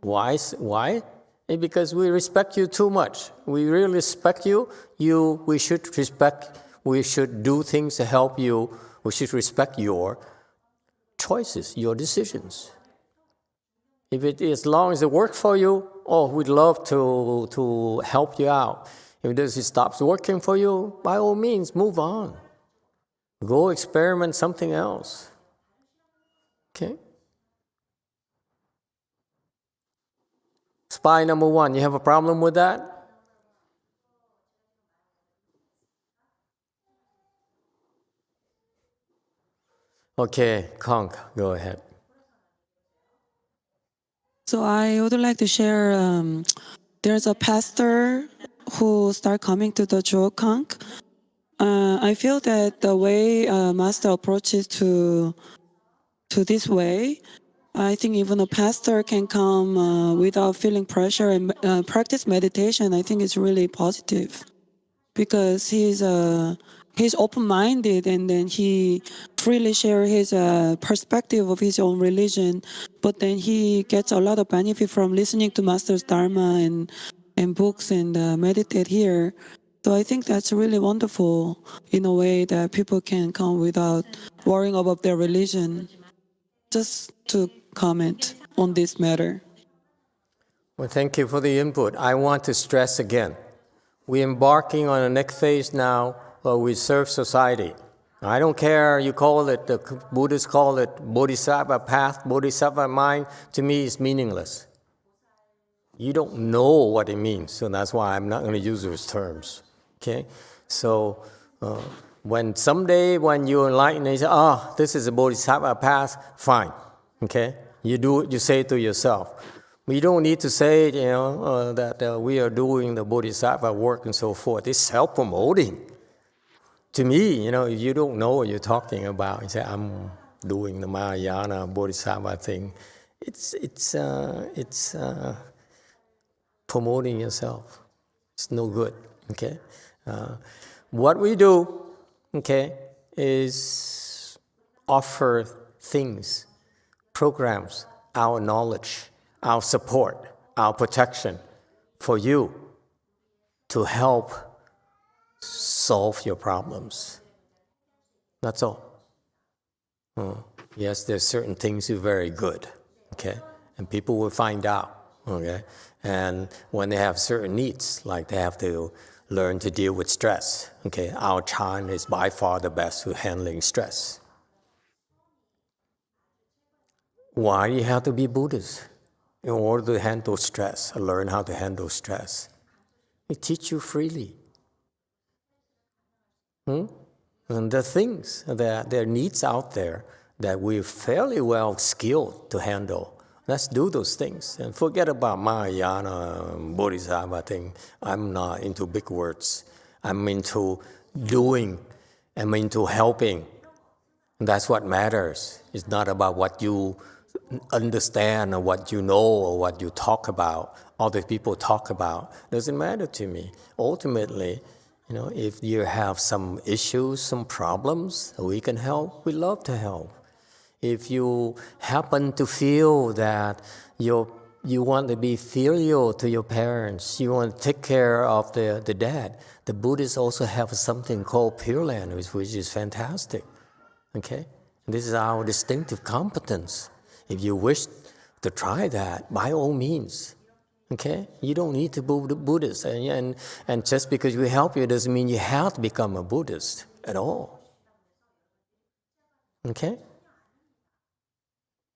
Why? Because we respect you too much. We really respect you. We should respect. We should do things to help you. We should respect your choices, your decisions. As long as it works for you, we'd love to help you out. If it stops working for you, by all means, move on. Go experiment something else. Okay? Spy number 1, you have a problem with that? Okay, Konk, go ahead. So I would like to share, there's a pastor who started coming to the Jokang. I feel that the way Master approaches to this way, I think even a pastor can come without feeling pressure and practice meditation. I think it's really positive because he's open-minded and then he freely shares his perspective of his own religion, but then he gets a lot of benefit from listening to Master's Dharma and books and meditate here. So I think that's really wonderful in a way that people can come without worrying about their religion. Just to comment on this matter. Well, thank you for the input. I want to stress again, we're embarking on the next phase now where we serve society. I don't care, you call it, the Buddhists call it Bodhisattva path, Bodhisattva mind, to me it's meaningless. You don't know what it means, so that's why I'm not going to use those terms. Okay? So when someday when you're enlightened, you say, this is a Bodhisattva path, fine. Okay? You do it, you say it to yourself. We don't need to say, that we are doing the Bodhisattva work and so forth. It's self-promoting. To me, if you don't know what you're talking about, you say, I'm doing the Mahayana Bodhisattva thing. It's promoting yourself. It's no good. Okay? What we do, okay, is offer things, programs, our knowledge, our support, our protection for you to help solve your problems. That's all. Yes, there's certain things you're very good, okay, and people will find out, okay, and when they have certain needs, like they have to learn to deal with stress, okay, our Chan is by far the best for handling stress. Why do you have to be Buddhist? In order to handle stress, or learn how to handle stress. We teach you freely. And the things, there are needs out there that we're fairly well skilled to handle. Let's do those things. And forget about Mahayana, Bodhisattva thing. I'm not into big words. I'm into doing. I'm into helping. And that's what matters. It's not about what you understand or what you know or what you talk about. other people talk about. Doesn't matter to me. Ultimately, if you have some issues, some problems, we can help. We love to help. If you happen to feel that you want to be filial to your parents, you want to take care of the dead, the Buddhists also have something called Pure Land, which is fantastic. Okay? This is our distinctive competence. If you wish to try that, by all means. Okay? You don't need to be Buddhist. And just because we help you doesn't mean you have to become a Buddhist at all. Okay?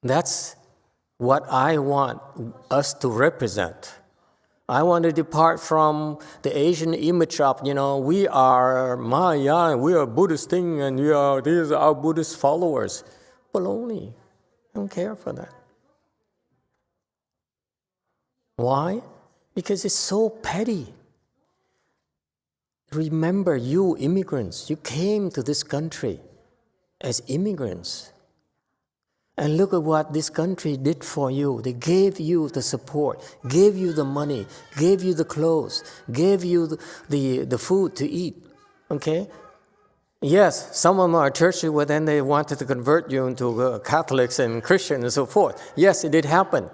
That's what I want us to represent. I want to depart from the Asian image of, we are Mahayana, we are Buddhist thing, and these are our Buddhist followers. Baloney. I don't care for that. Why? Because it's so petty. Remember, you immigrants, you came to this country as immigrants. And look at what this country did for you. They gave you the support, gave you the money, gave you the clothes, gave you the food to eat. Okay? Yes, some of them are churches where then they wanted to convert you into Catholics and Christians and so forth. Yes, it did happen.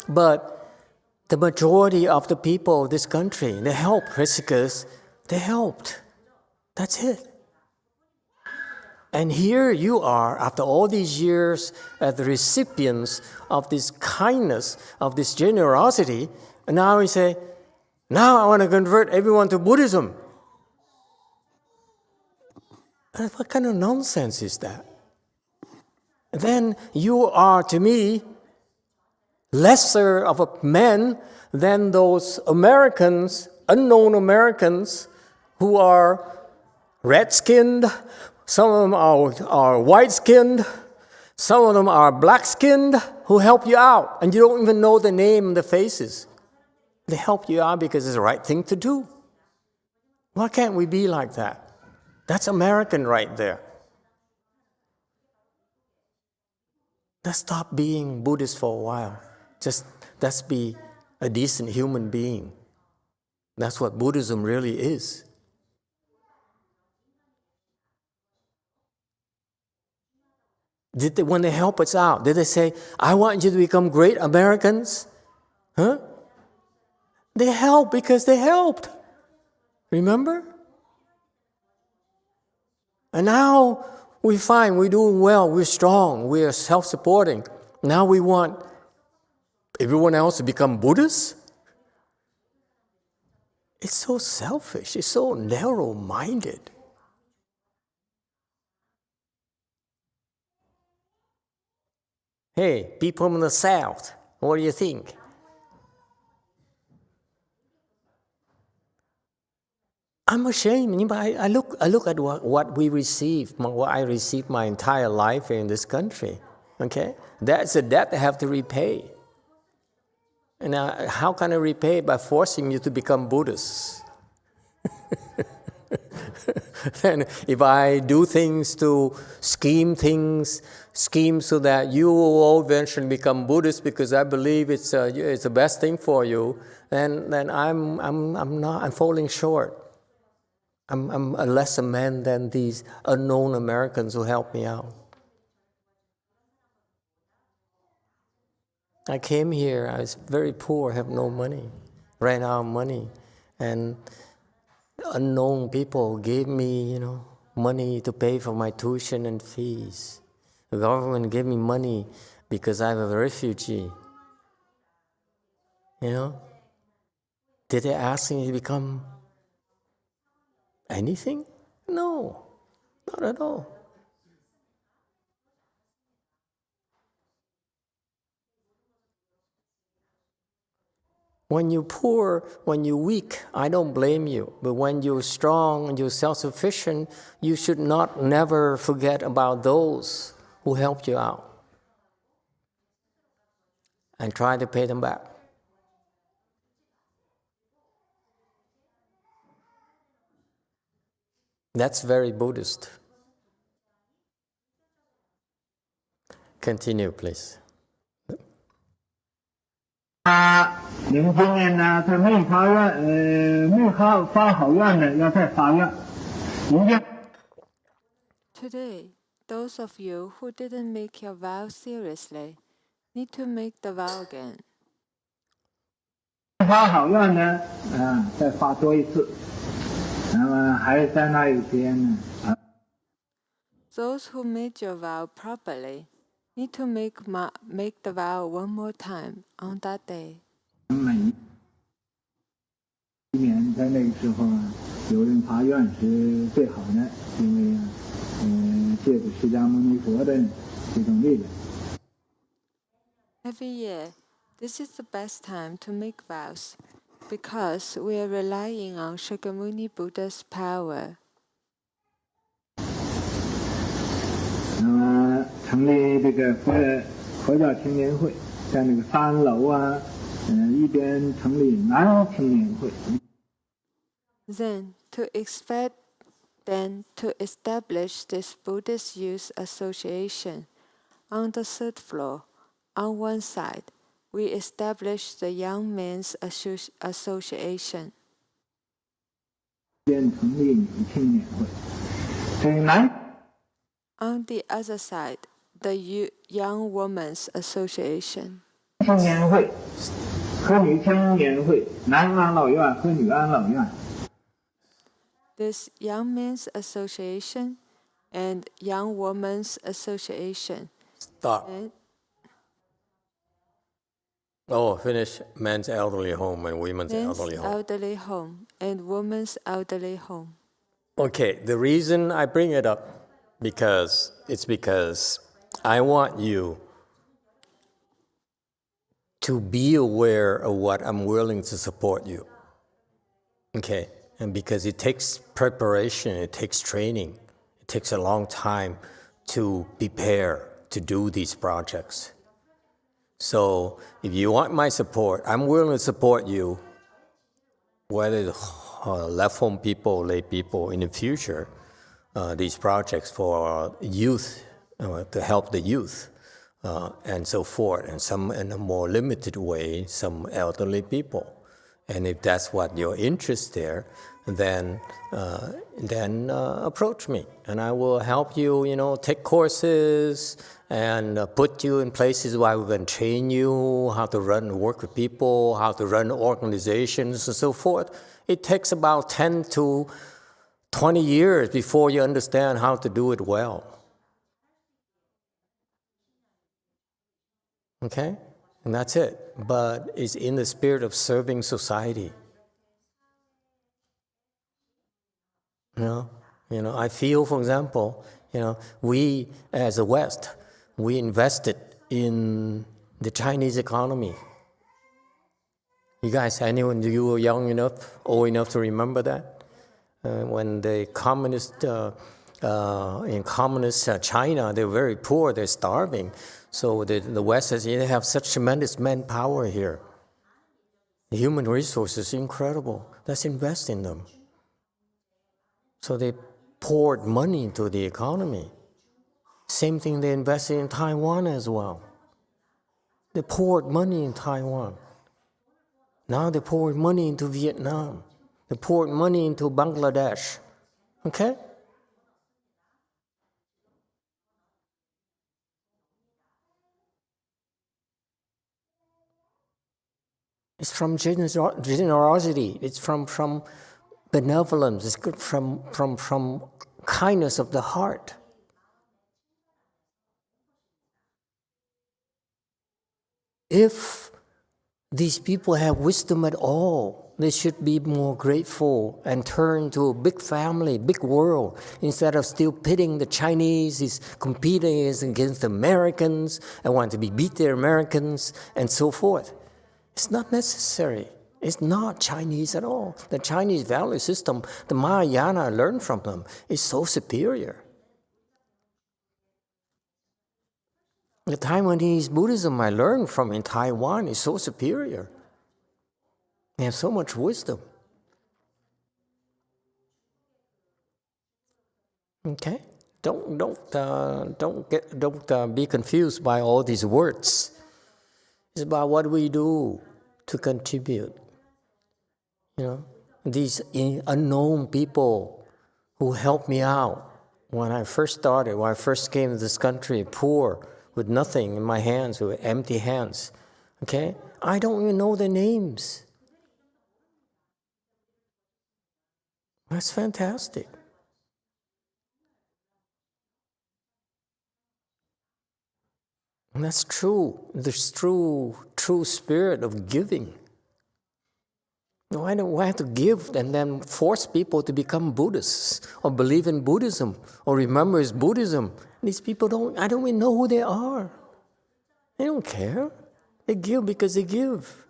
But the majority of the people of this country, they helped Rishikesh. They helped. That's it. And here you are, after all these years, as the recipients of this kindness, of this generosity, and now we say, now I want to convert everyone to Buddhism. What kind of nonsense is that? Then you are, to me, lesser of a man than those Americans, unknown Americans, who are red-skinned. Some of them are white-skinned. Some of them are black-skinned who help you out. And you don't even know the name and the faces. They help you out because it's the right thing to do. Why can't we be like that? That's American right there. Let's stop being Buddhist for a while. Just let's be a decent human being. That's what Buddhism really is. When they help us out, did they say, I want you to become great Americans? Huh? They help because they helped. Remember? And now we find we're doing well, we're strong, we are self-supporting. Now we want everyone else to become Buddhists? It's so selfish, it's so narrow-minded. Hey, people from the South, what do you think? I'm ashamed. I look at what we received, what I received my entire life in this country. Okay, that's a debt I have to repay. And how can I repay? By forcing you to become Buddhists. Then if I do things to scheme so that you will all eventually become Buddhists because I believe it's the best thing for you, then I'm falling short. I'm a lesser man than these unknown Americans who helped me out. I came here, I was very poor, have no money, ran out of money. And unknown people gave me, money to pay for my tuition and fees. The government gave me money because I'm a refugee. Did they ask me to become anything? No, not at all. When you're poor, when you're weak, I don't blame you. But when you're strong and you're self-sufficient, you should never forget about those who helped you out. And try to pay them back. That's very Buddhist. Continue, please. 您今年呢，他没发愿，没发好愿的，要再发愿。您这 Today, those of you who didn't make your vow seriously need to make the vow again. 发好愿呢，再发多一次。那么还在那一天呢，Those who made your vow properly need to make the vow one more time on that day. 每一年在那个时候啊，有人发愿是最好的，因为借着释迦牟尼佛的这种力量。Every year, this is the best time to make vows because we are relying on Shakyamuni Buddha's power. 那么成立这个佛教青年会，在那个3楼啊，一边成立男青年会。Then, to establish this Buddhist Youth Association on the 3rd floor, on one side, we established the Young Men's Association. 边成立女青年会，这个男 On the other side, the Young Women's Association. 青年会和女青年会，男安老院和女安老院。This Young Men's Association and Young Women's Association. Stop. And Finish men's elderly home and women's men's elderly home. elderly home and women's elderly home. Okay, the reason I bring it up because I want you to be aware of what I'm willing to support you. Okay, and because it takes preparation, it takes training, it takes a long time to prepare to do these projects. So if you want my support, I'm willing to support you, whether left home people, lay people in the future, these projects for youth, to help the youth, and so forth, and some in a more limited way, some elderly people. And if that's what your interest there, then approach me, and I will help you, take courses and put you in places where we can train you how to work with people, how to run organizations, and so forth. It takes about 10 to 20 years before you understand how to do it well. Okay? And that's it. But it's in the spirit of serving society. I feel, for example, we as the West, we invested in the Chinese economy. You guys, anyone, you were young enough, old enough to remember that? When the communist, in communist China, they're very poor, they're starving. So the West says, they have such tremendous manpower here. The human resources are incredible. Let's invest in them. So they poured money into the economy. Same thing they invested in Taiwan as well. They poured money in Taiwan. Now they poured money into Vietnam. They poured money into Bangladesh. Okay? It's from generosity. It's from benevolence. It's good from kindness of the heart. If these people have wisdom at all, they should be more grateful and turn to a big family, big world, instead of still pitting the Chinese, is competing against the Americans and want to beat the Americans and so forth. It's not necessary. It's not Chinese at all. The Chinese value system, the Mahayana learned from them, is so superior. The Taiwanese Buddhism I learned from in Taiwan is so superior. They have so much wisdom. Okay, don't be confused by all these words. It's about what we do. to contribute. These unknown people who helped me out when I first started, when I first came to this country, poor, with nothing in my hands, with empty hands. Okay? I don't even know their names. That's fantastic. And that's true. This true spirit of giving. Why do I have to give and then force people to become Buddhists or believe in Buddhism or remember it's Buddhism? These people I don't even know who they are. They don't care. They give because they give.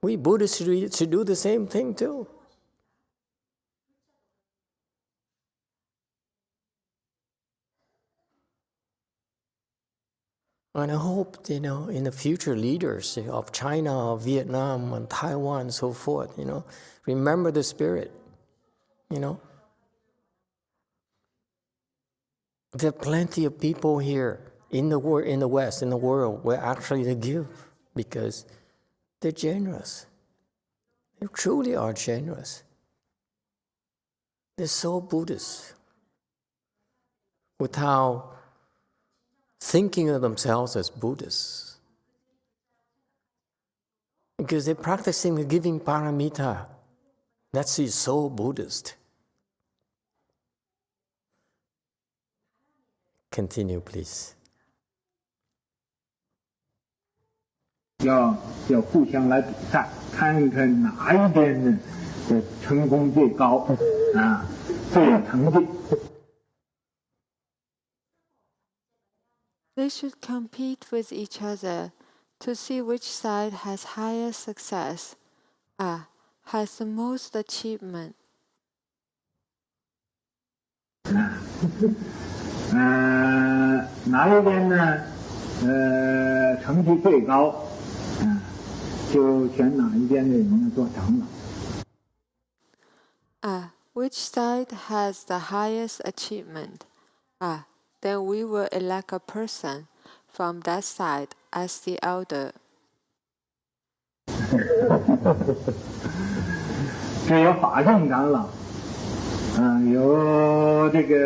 We Buddhists should do the same thing too. And I hope, in the future leaders of China, Vietnam, and Taiwan, and so forth, remember the spirit, There are plenty of people here in the world, in the West, in the world, where actually they give because they're generous. They truly are generous. They're so Buddhist without thinking of themselves as Buddhists. Because they're practicing the giving paramita. That's so Buddhist. Continue, please. 要互相来比赛，看看哪一边的成功最高啊，最有成绩。They should compete with each other to see which side has higher success, has the most achievement. 哪一边呢？成绩最高，就选哪一边的人呢做长老。Which side has the highest achievement? Then we will elect a person from that side as the elder. 这有法性长老，有这个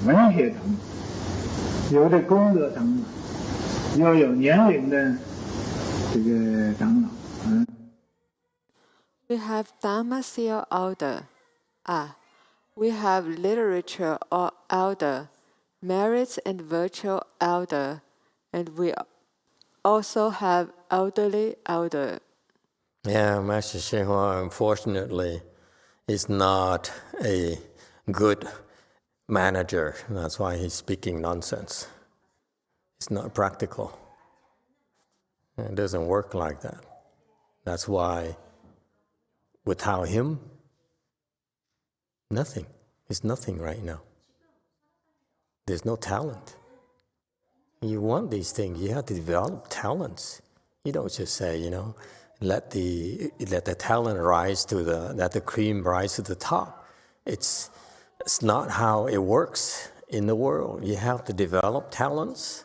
文学长老，有这功德长老，又有年龄的这个长老。We have Dharma seal elder. We have literature or elder, merits and virtue elder, and we also have elderly elder. Yeah, Master YongHua, unfortunately, is not a good manager. That's why he's speaking nonsense. It's not practical. It doesn't work like that. That's why without him, nothing. It's nothing right now. There's no talent. You want these things, you have to develop talents. You don't just say, let the talent rise let the cream rise to the top. It's not how it works in the world. You have to develop talents,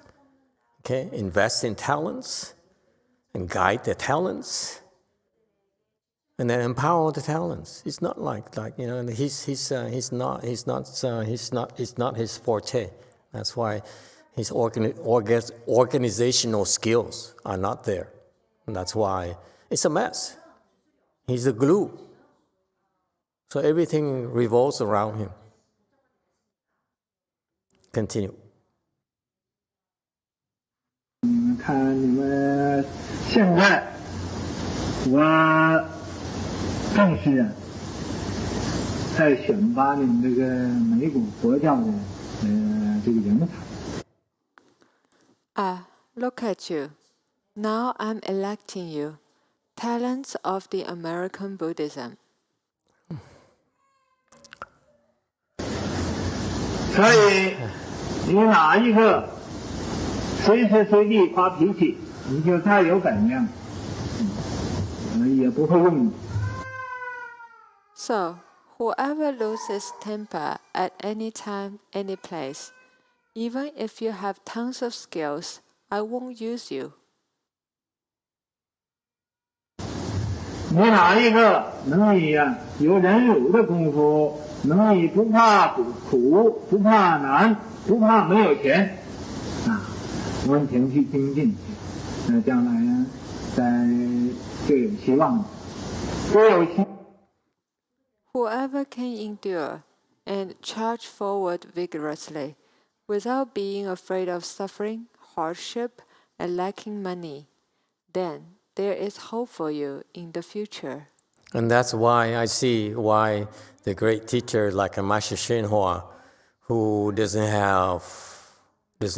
okay? Invest in talents and guide the talents, and then empower the talents. It's not it's not his forte. That's why his organizational skills are not there. And that's why it's a mess. He's the glue. So everything revolves around him. Continue. 你们看，你们现在，我正是在选拔你们这个美国佛教的这个人才。Look at you. Now I'm electing you, talents of the American Buddhism. 所以，你哪一个随时随地发脾气，你就再有本领，也不会用你。So, whoever loses temper at any time, any place, even if you have tons of skills, I won't use you. 你哪一个能以有忍辱的功夫，能以不怕苦、不怕难、不怕没有钱完全去精进，那将来就有希望的，就有希。Whoever can endure and charge forward vigorously without being afraid of suffering, hardship, and lacking money, then there is hope for you in the future. And that's why I see why the great teacher like Master YongHua, who doesn't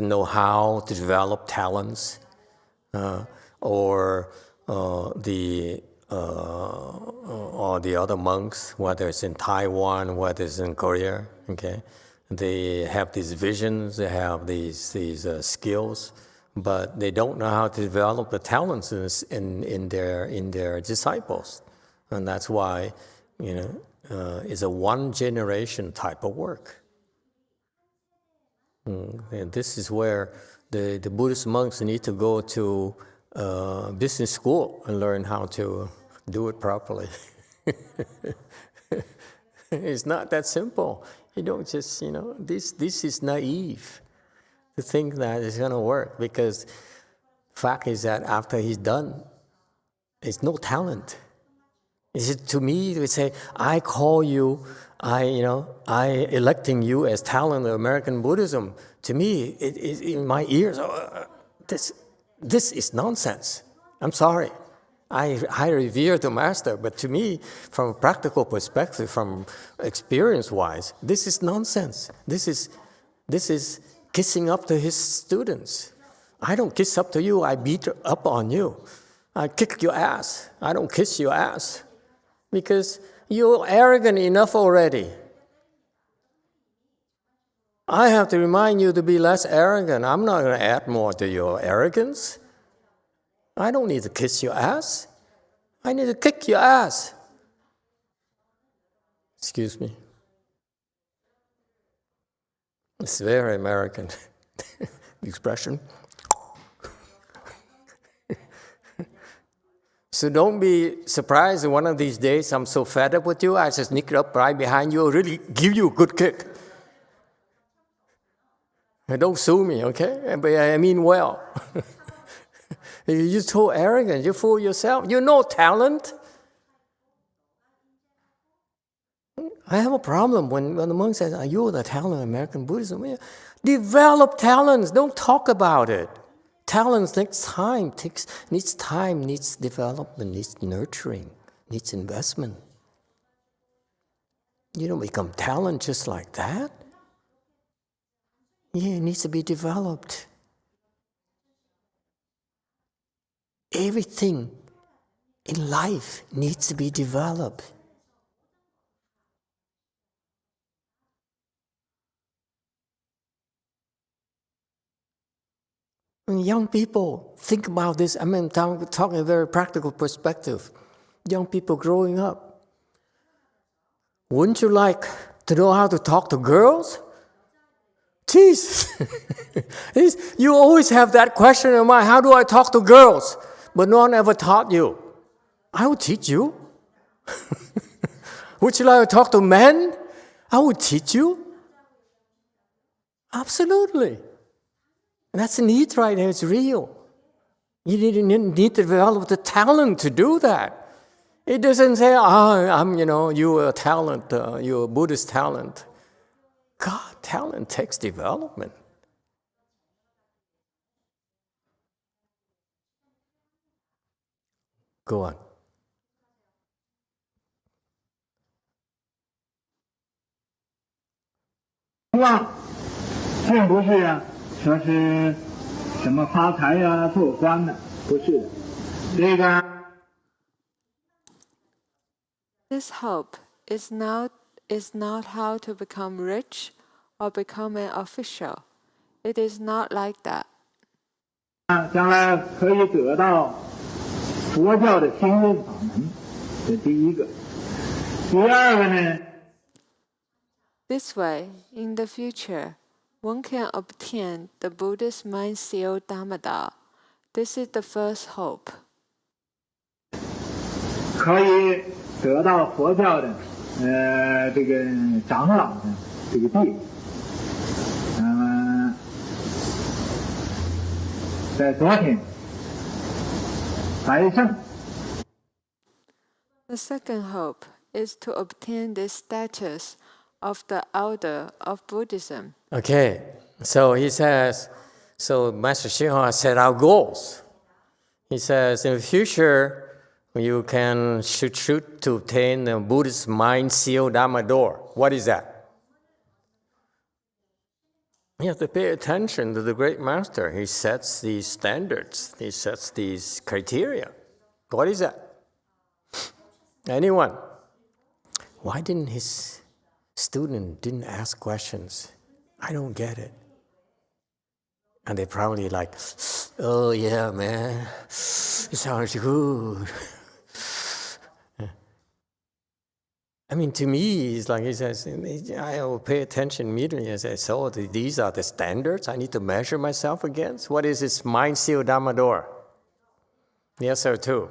know how to develop talents, or the other monks, whether it's in Taiwan, whether it's in Korea, okay, they have these visions, they have these skills, but they don't know how to develop the talents in their disciples, and that's why it's a one generation type of work. And this is where the Buddhist monks need to go to business school and learn how to do it properly. It's not that simple. You don't just, this is naive to think that it's going to work, because fact is that after he's done, it's no talent. To me, they say, I call you, I electing you as talent of American Buddhism. To me, in my ears, this is nonsense. I'm sorry. I revere the master, but to me, from a practical perspective, from experience-wise, this is nonsense. This is kissing up to his students. I don't kiss up to you, I beat up on you. I kick your ass. I don't kiss your ass. Because you're arrogant enough already. I have to remind you to be less arrogant. I'm not going to add more to your arrogance. I don't need to kiss your ass. I need to kick your ass. Excuse me. It's very American expression. So don't be surprised one of these days I'm so fed up with you, I just sneak up right behind you, really give you a good kick. Don't sue me, okay? But I mean well. You're so arrogant, you fool yourself. You know talent. I have a problem when the monk says, are you the talent of American Buddhism? Develop talents, don't talk about it. Talents needs time, needs development, needs nurturing, needs investment. You don't become talent just like that. Yeah, it needs to be developed. Everything in life needs to be developed. When young people think about this, I'm talking a very practical perspective. Young people growing up, wouldn't you like to know how to talk to girls? Jeez, you always have that question in your mind, how do I talk to girls? But no one ever taught you. I will teach you. Would you like to talk to men? I will teach you. Absolutely. That's a need right there, it's real. You need to develop the talent to do that. It doesn't say, you're a talent, you're a Buddhist talent. God, talent takes development. Go on. This hope is not how to become rich or become an official. It is not like that. 将来可以得到佛教的心灵法门，这第一个。第二个呢？ This way, in the future, one can obtain the Buddhist mind seal Dharma. This is the first hope. 可以得到佛教的这个长老的这个地位。在昨天白胜。The second hope is to obtain the status of the elder of Buddhism. Okay, so he says, so Master YongHua set out goals. He says, in the future, you can shoot to obtain the Buddhist mind seal Dharma door. What is that? You have to pay attention to the great master. He sets these standards. He sets these criteria. What is that? Anyone? Why didn't his student didn't ask questions? I don't get it. And they probably like, oh yeah, man, it sounds good. I mean, to me, it's like he says, I will pay attention immediately. I say, so these are the standards I need to measure myself against? What is this mind seal Dharma door? Yes, sir, too.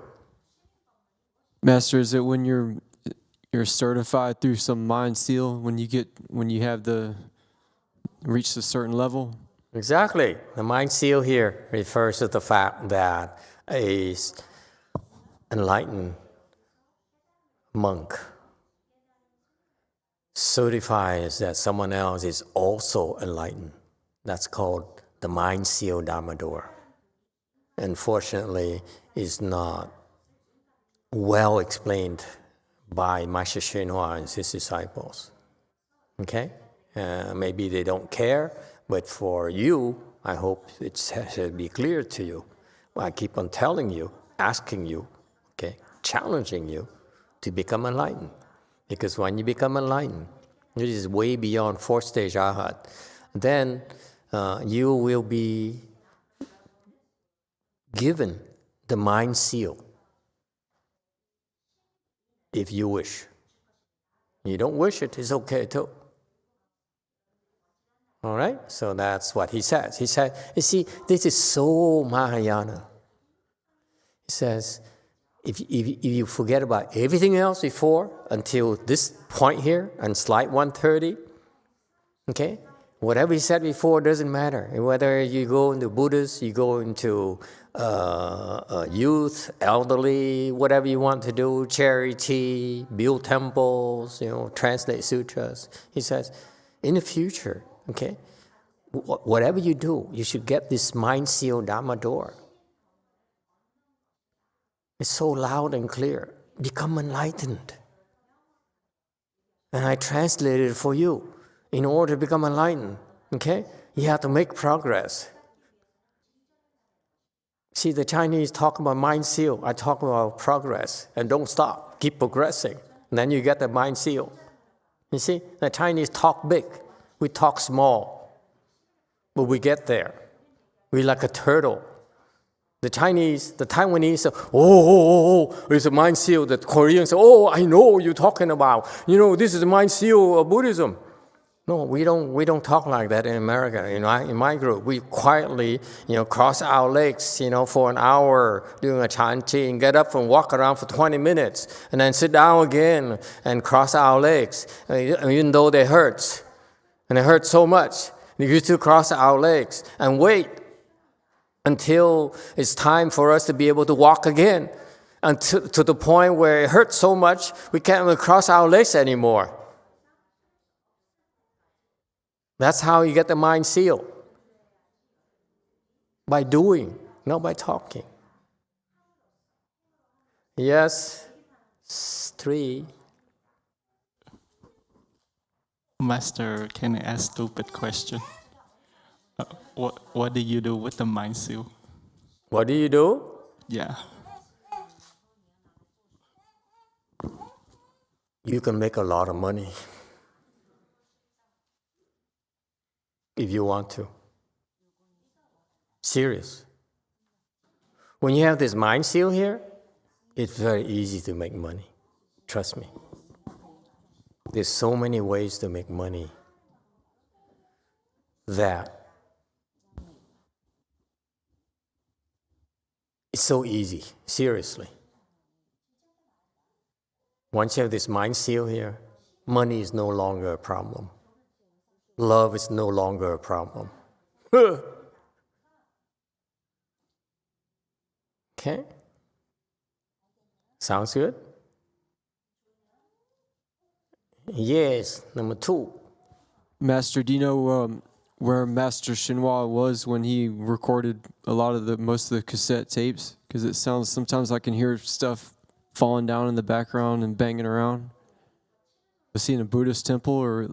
Master, is it when you're certified through some mind seal when you have reached a certain level? Exactly. The mind seal here refers to the fact that an enlightened monk certifies that someone else is also enlightened. That's called the mind seal Dharma door. Unfortunately, it's not well explained by Master YongHua and his disciples. Okay? Maybe they don't care, but for you, I hope it should be clear to you. Well, I keep on telling you, asking you, okay, challenging you to become enlightened. Because when you become enlightened, it is way beyond fourth stage arhat, then you will be given the mind seal, if you wish. You don't wish it, it's okay too. All right? So that's what he says. He said, you see, this is so Mahayana. He says, if you forget about everything else before until this point here on slide 130, okay, whatever he said before doesn't matter. Whether you go into Buddhist, you go into youth, elderly, whatever you want to do, charity, build temples, translate sutras. He says, in the future, okay, whatever you do, you should get this mind seal Dharma door. It's so loud and clear. Become enlightened. And I translated it for you. In order to become enlightened, okay, you have to make progress. See, the Chinese talk about mind seal. I talk about progress. And don't stop. Keep progressing. And then you get the mind seal. You see, the Chinese talk big. We talk small. But we get there. We're like a turtle. The Taiwanese say, it's a mind seal. The Koreans say, I know what you're talking about. This is the mind seal of Buddhism. No, we don't talk like that in America. In my group, we quietly, cross our legs, for an hour doing a chanting, get up and walk around for 20 minutes, and then sit down again and cross our legs, even though they hurt. And it hurts so much. We used to cross our legs and wait until it's time for us to be able to walk again, until to the point where it hurts so much we can't even cross our legs anymore. That's how you get the mind seal. By doing, not by talking. Yes, 3. Master, can I ask a stupid question? What do you do with the mind seal? What do you do? Yeah. You can make a lot of money if you want to. Serious. When you have this mind seal here, it's very easy to make money. Trust me. There's so many ways to make money that it's so easy, seriously. Once you have this mind seal here, money is no longer a problem. Love is no longer a problem. Okay? Sounds good? Yes, number 2. Master, do you know where Master Shinhwa was when he recorded most of the cassette tapes? Because it sounds, sometimes I can hear stuff falling down in the background and banging around. Was he in a Buddhist temple or?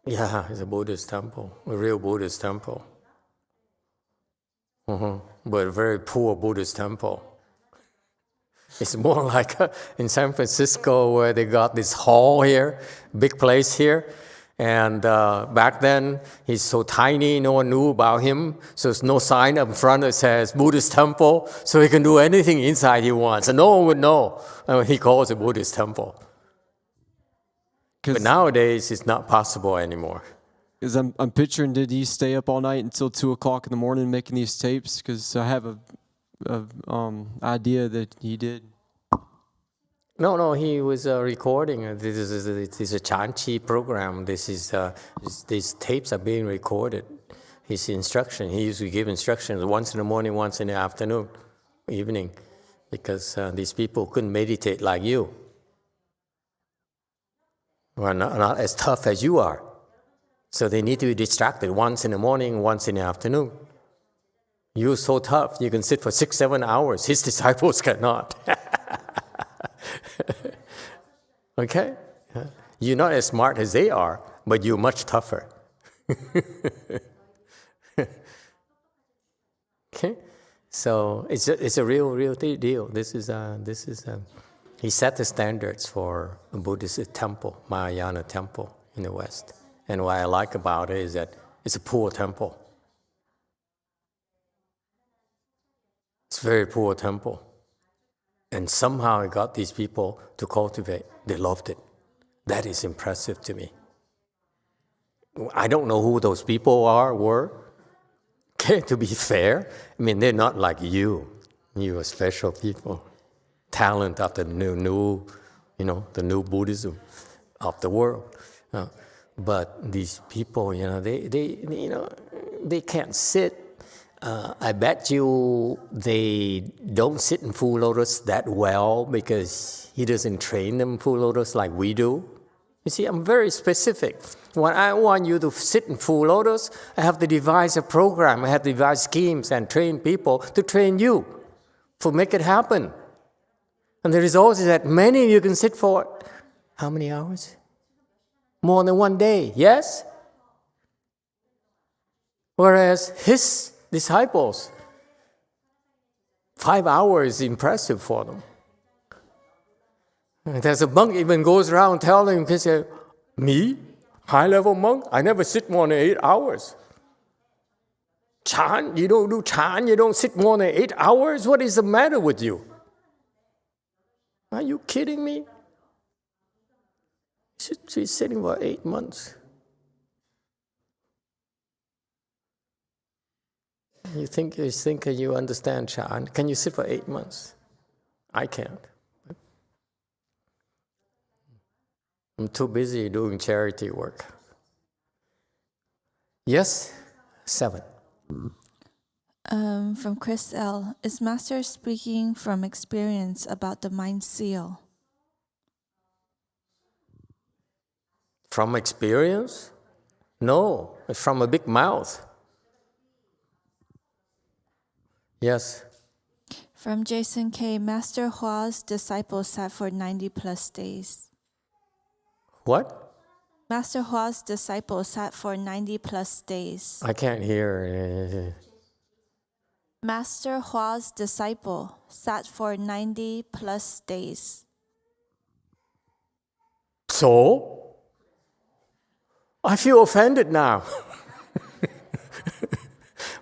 Yeah, it's a Buddhist temple, a real Buddhist temple. But a very poor Buddhist temple. It's more like in San Francisco where they got this hall here, big place here. And back then, he's so tiny, no one knew about him. So there's no sign up front that says Buddhist temple. So he can do anything inside he wants. And no one would know. He calls it Buddhist temple. But nowadays, it's not possible anymore. Because I'm picturing, did he stay up all night until 2 o'clock in the morning making these tapes? Because I have a idea that he did. No, he was recording. This is a Chanchi program. These tapes are being recorded. His instruction, he used to give instructions once in the morning, once in the afternoon, evening, because these people couldn't meditate like you. Well, not as tough as you are. So they need to be distracted once in the morning, once in the afternoon. You're so tough, you can sit for 6-7 hours. His disciples cannot. Okay? You're not as smart as they are, but you're much tougher. Okay? So it's a real deal. This is he set the standards for a Buddhist temple, Mahayana temple in the West. And what I like about it is that it's a poor temple. It's a very poor temple. And somehow it got these people to cultivate. They loved it. That is impressive to me. I don't know who those people were. Okay, to be fair, I mean, they're not like you. You are special people. Talent of the new Buddhism of the world. But these people, they can't sit. I bet you they don't sit in full lotus that well because he doesn't train them full lotus like we do. You see, I'm very specific. When I want you to sit in full lotus, I have to devise a program. I have to devise schemes and train people to train you to make it happen. And the result is that many of you can sit for how many hours? More than 1 day, yes? Whereas his disciples, 5 hours is impressive for them. And there's a monk even goes around telling people, me, high-level monk, I never sit more than 8 hours. Chan, you don't do Chan, you don't sit more than 8 hours? What is the matter with you? Are you kidding me? She's sitting for 8 months. You think you understand Chan? Can you sit for 8 months? I can't. I'm too busy doing charity work. Yes? 7. From Chris L. Is Master speaking from experience about the mind seal? From experience? No, it's from a big mouth. Yes. From Jason K. Master Hua's disciples sat for 90 plus days. What? Master Hua's disciples sat for 90 plus days. I can't hear. Master Hua's disciple sat for 90 plus days. So? I feel offended now.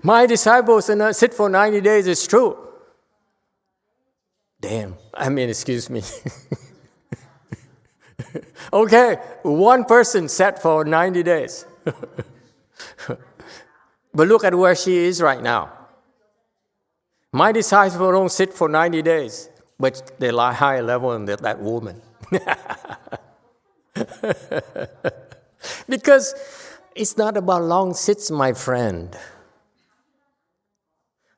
My disciples sit for 90 days, it's true. Damn, excuse me. Okay, one person sat for 90 days. But look at where she is right now. My disciples don't sit for 90 days, but they lie higher level than that woman. Because it's not about long sits, my friend.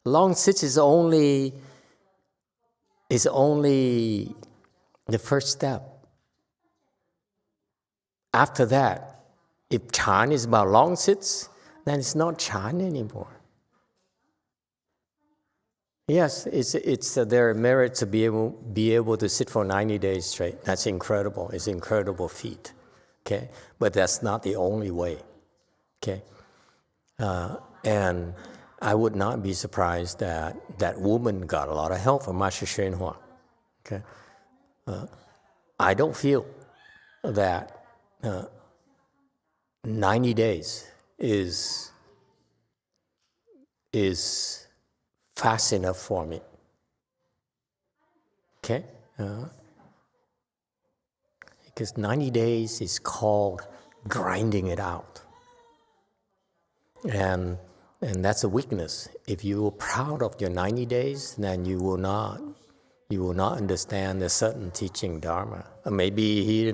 Long sits is only the first step. After that, if Chan is about long sits, then it's not Chan anymore. Yes, it's their merit to be able to sit for 90 days straight. That's incredible. It's an incredible feat. Okay, but that's not the only way. Okay, and I would not be surprised that that woman got a lot of help from Master YongHua. Okay, I don't feel that 90 days is fast enough for me. Okay, because 90 days is called grinding it out, and that's a weakness. If you're proud of your 90 days, then you will not understand the certain teaching Dharma. Or maybe he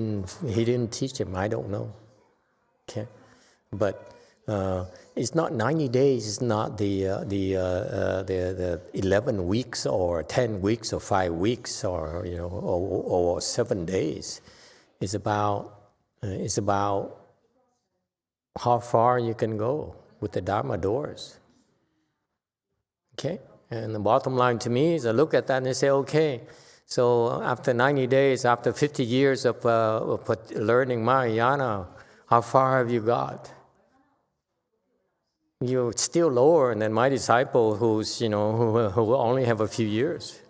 didn't teach him. I don't know. Okay, but it's not 90 days. It's not the 11 weeks or 10 weeks or 5 weeks or or 7 days. It's about how far you can go with the Dharma doors. Okay, and the bottom line to me is I look at that and I say, okay, so after 90 days, after 50 years of learning Mahayana, how far have you got? You're still lower than my disciple who's, who only have a few years.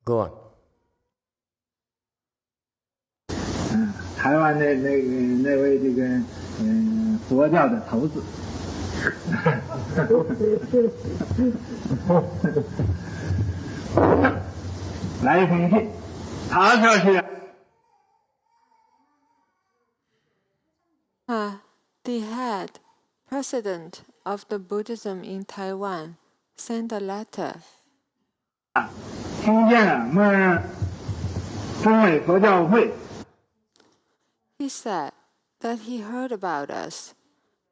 Go on. 台湾的那位这个佛教的头子，来一封信，他说是。The head, president of the Buddhism in Taiwan, sent a letter. 听见了我们中美佛教会。He said that he heard about us,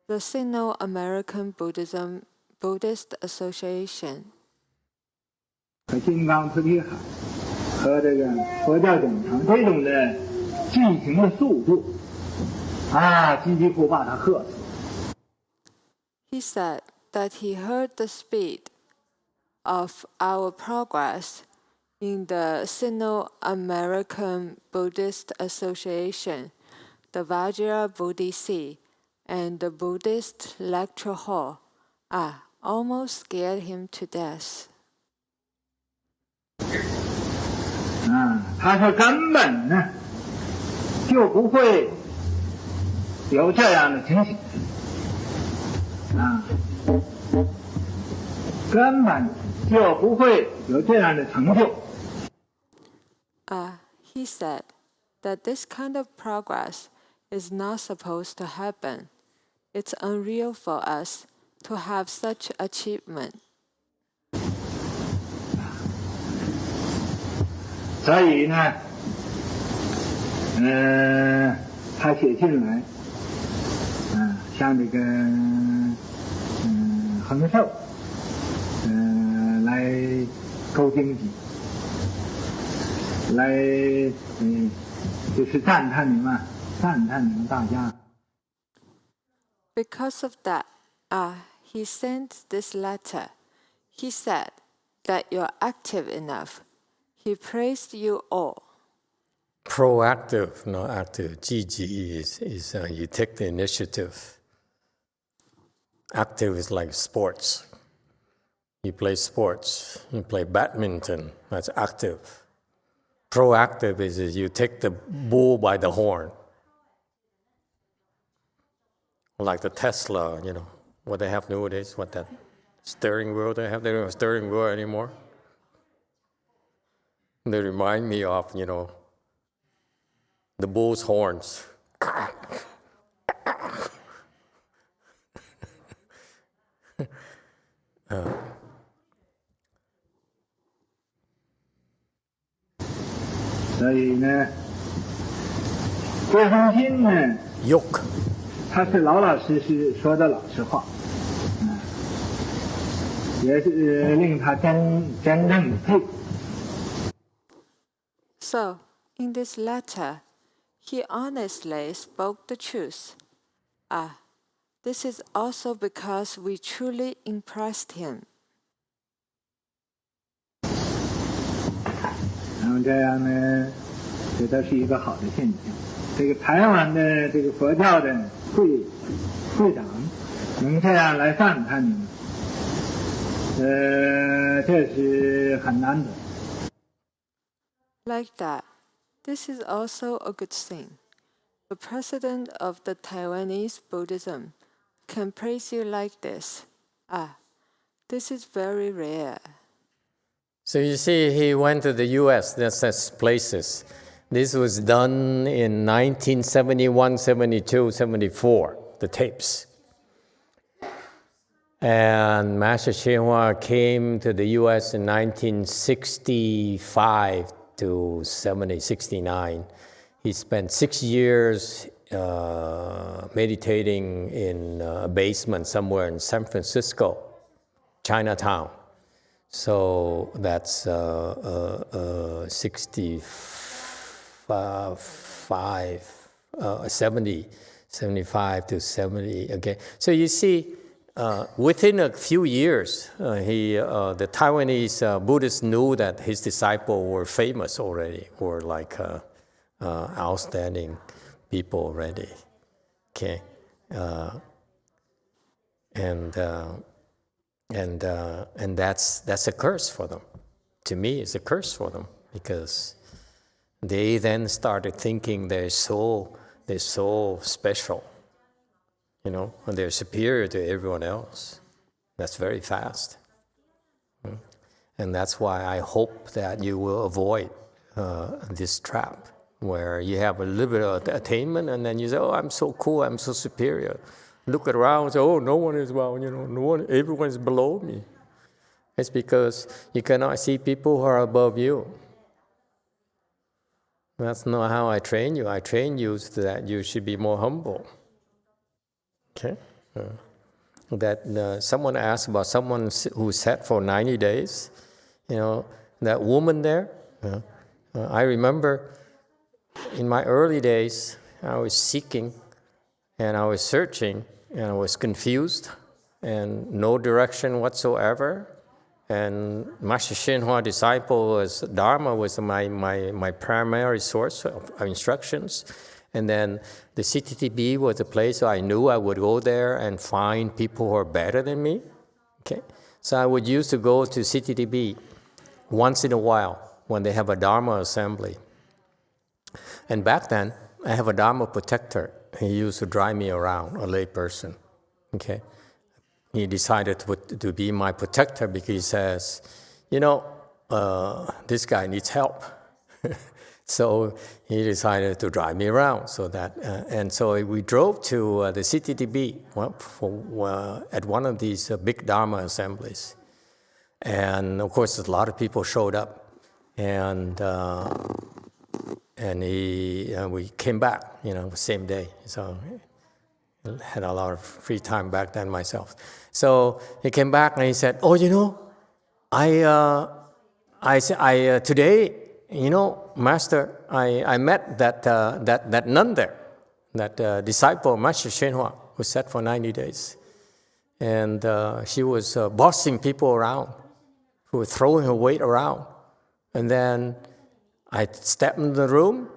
the Sino-American Buddhist Association. 和金刚菩提海和这个佛教讲堂这种的进行的速度，几乎把他吓死。He said that he heard the speed of our progress in the Sino-American Buddhist Association, the Vajra Bodhisi, and the Buddhist lecture hall, almost scared him to death. 他说根本呢就不会有这样的情形，根本就不会有这样的成就。He said that this kind of progress is not supposed to happen. It's unreal for us to have such achievement. 所以呢，他写信来，向这个恒寿，来勾经济，来就是赞叹你们大家。Because of that, he sent this letter. He said that you're active enough. He praised you all. Proactive, not active. GGE is you take the initiative. Active is like sports. You play sports. You play badminton. That's active. Proactive is you take the bull by the horn. Like the Tesla, what they have nowadays, what that steering wheel they have. They don't have a steering wheel anymore. They remind me of, the bull's horns. 所以呢，这封信呢， Yoke. 他是老老实实说的老实话，也是令他真正的佩服。 So, in this letter, he honestly spoke the truth. This is also because we truly impressed him. 然后这样呢，这都是一个好的现象。这个台湾的这个佛教的会长能这样来赞叹你，这是很难得。 Like that, this is also a good thing. The president of the Taiwanese Buddhism can praise you like this. This is very rare. So you see, he went to the U.S., that's places. This was done in 1971, 72, 74, the tapes. And Master YongHua came to the U.S. in 1965 to 69. He spent 6 years meditating in a basement somewhere in San Francisco, Chinatown. So that's 75 to 70. Okay, so you see, within a few years, the Taiwanese Buddhists knew that his disciples were famous already, were like outstanding people already. Okay, and that's a curse for them. To me, it's a curse for them because they then started thinking they're so special, you know, and they're superior to everyone else. That's very fast, and that's why I hope that you will avoid this trap where you have a little bit of attainment and then you say, "Oh, I'm so cool, I'm so superior." Look around and say, "Oh, no one is well, you know, everyone is below me." It's because you cannot see people who are above you. That's not how I train you. I train you so that you should be more humble. Okay? Someone asked about someone who sat for 90 days. You know, that woman there. I remember in my early days, I was seeking and I was searching and I was confused and no direction whatsoever. And Master YongHua disciple was Dharma was my primary source of instructions. And then the CTTB was a place where I knew I would go there and find people who are better than me. Okay, so I would used to go to CTTB once in a while when they have a Dharma assembly. And back then, I have a Dharma protector. He used to drive me around, a lay person. Okay, he decided to be my protector because he says, you know, this guy needs help. So he decided to drive me around. So that, and so we drove to the CTTB at one of these big Dharma assemblies. And of course, a lot of people showed up. And we came back, you know, same day. So I had a lot of free time back then myself. So he came back and he said, "Oh, you know, today, you know, Master, I met that nun there, that disciple of Master YongHua, who sat for 90 days. And she was bossing people around, who were throwing her weight around. And then I stepped into the room.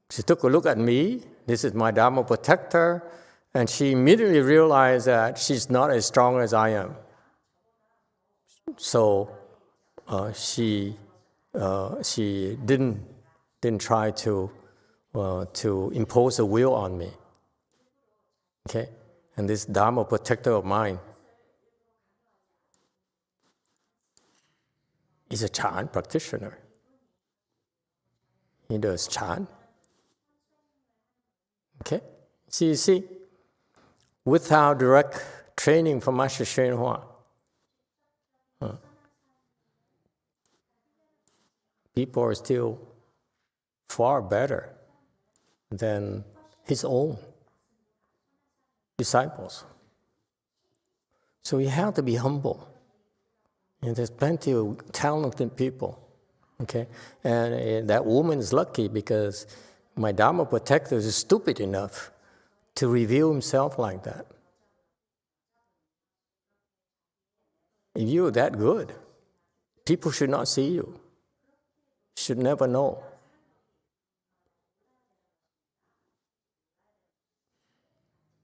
She took a look at me. This is my Dharma protector. And she immediately realized that she's not as strong as I am. So she didn't try to impose a will on me. Okay, and this Dharma protector of mine is a Chan practitioner. He does Chan. Okay, so you see, without direct training from Master YongHua, People are still far better than his own disciples. So you have to be humble. And there's plenty of talented people, okay? And that woman is lucky because my Dharma protector is stupid enough to reveal himself like that. If you're that good, people should not see you, should never know.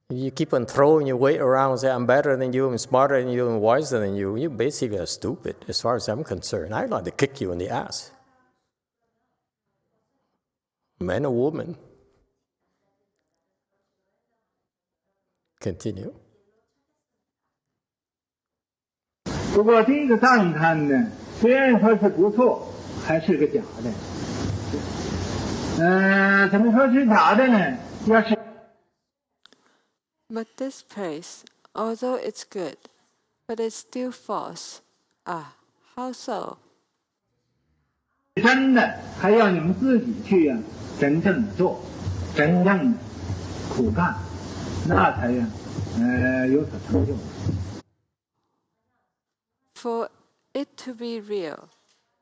If you keep on throwing your weight around and say, I'm better than you, I'm smarter than you, I'm wiser than you, you basically are stupid as far as I'm concerned. I'd like to kick you in the ass. Man or woman. Continue. 不过这个赞叹呢，虽然说是不错，还是个假的。怎么说是假的呢？要是 But this praise, although it's good, but it's still false. Ah, how so? 真的，还要你们自己去真正的做，真正的苦干，那才有所成就。 For it to be real,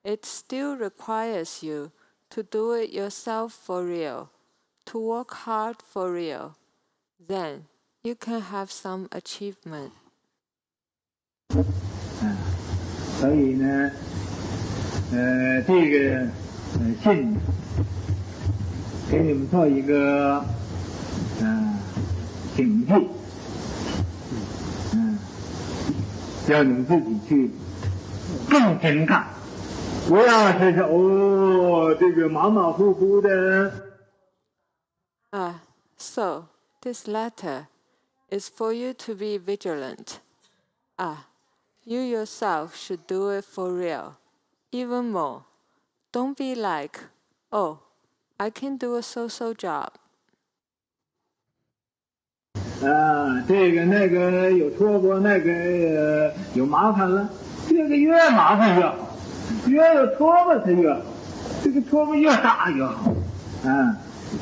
it still requires you to do it yourself for real, to work hard for real. Then you can have some achievement. 所以呢，这个信给你们做一个警惕，要你们自己去更真干，不要是这个马马虎虎的。So this letter is for you to be vigilant. You yourself should do it for real. Even more, don't be like, oh, I can do a so-so job. 这个那个有错过，那个有麻烦了，这个越麻烦越好，越有错过才越好，这个错过越大越好，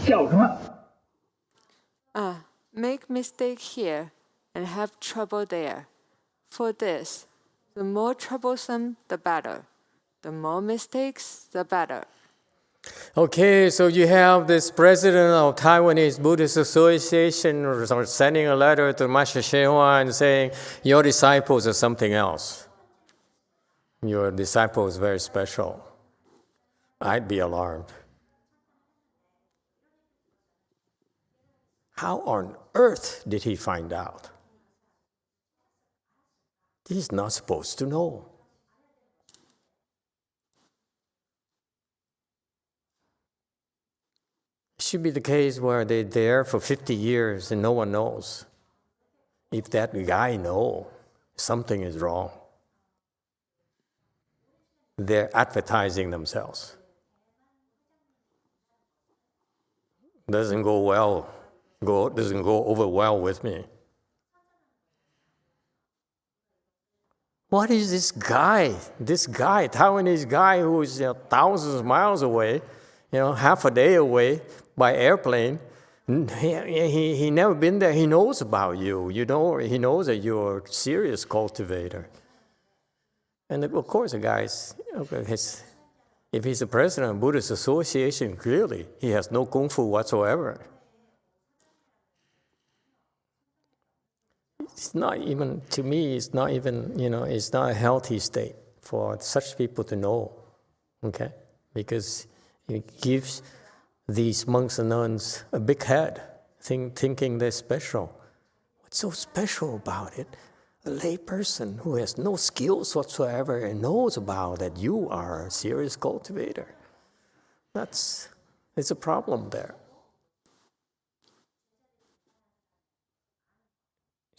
笑什么？ Make mistake here and have trouble there. For this, the more troublesome, the better. The more mistakes, the better. Okay, so you have this president of Taiwanese Buddhist Association sending a letter to Master YongHua and saying, your disciples are something else. Your disciple is very special. I'd be alarmed. How on earth did he find out? He's not supposed to know. It should be the case where they're there for 50 years and no one knows. If that guy knows, something is wrong. They're advertising themselves. Doesn't go over well with me. What is this guy, Taiwanese guy who is thousands of miles away, half a day away by airplane? He never been there. He knows about you. He knows that you're a serious cultivator. And of course, the guy's, if he's the president of Buddhist Association, clearly he has no kung fu whatsoever. It's not even, to me, it's not a healthy state for such people to know, okay? Because it gives these monks and nuns a big head, thinking they're special. What's so special about it? A lay person who has no skills whatsoever and knows about that you are a serious cultivator. It's a problem there.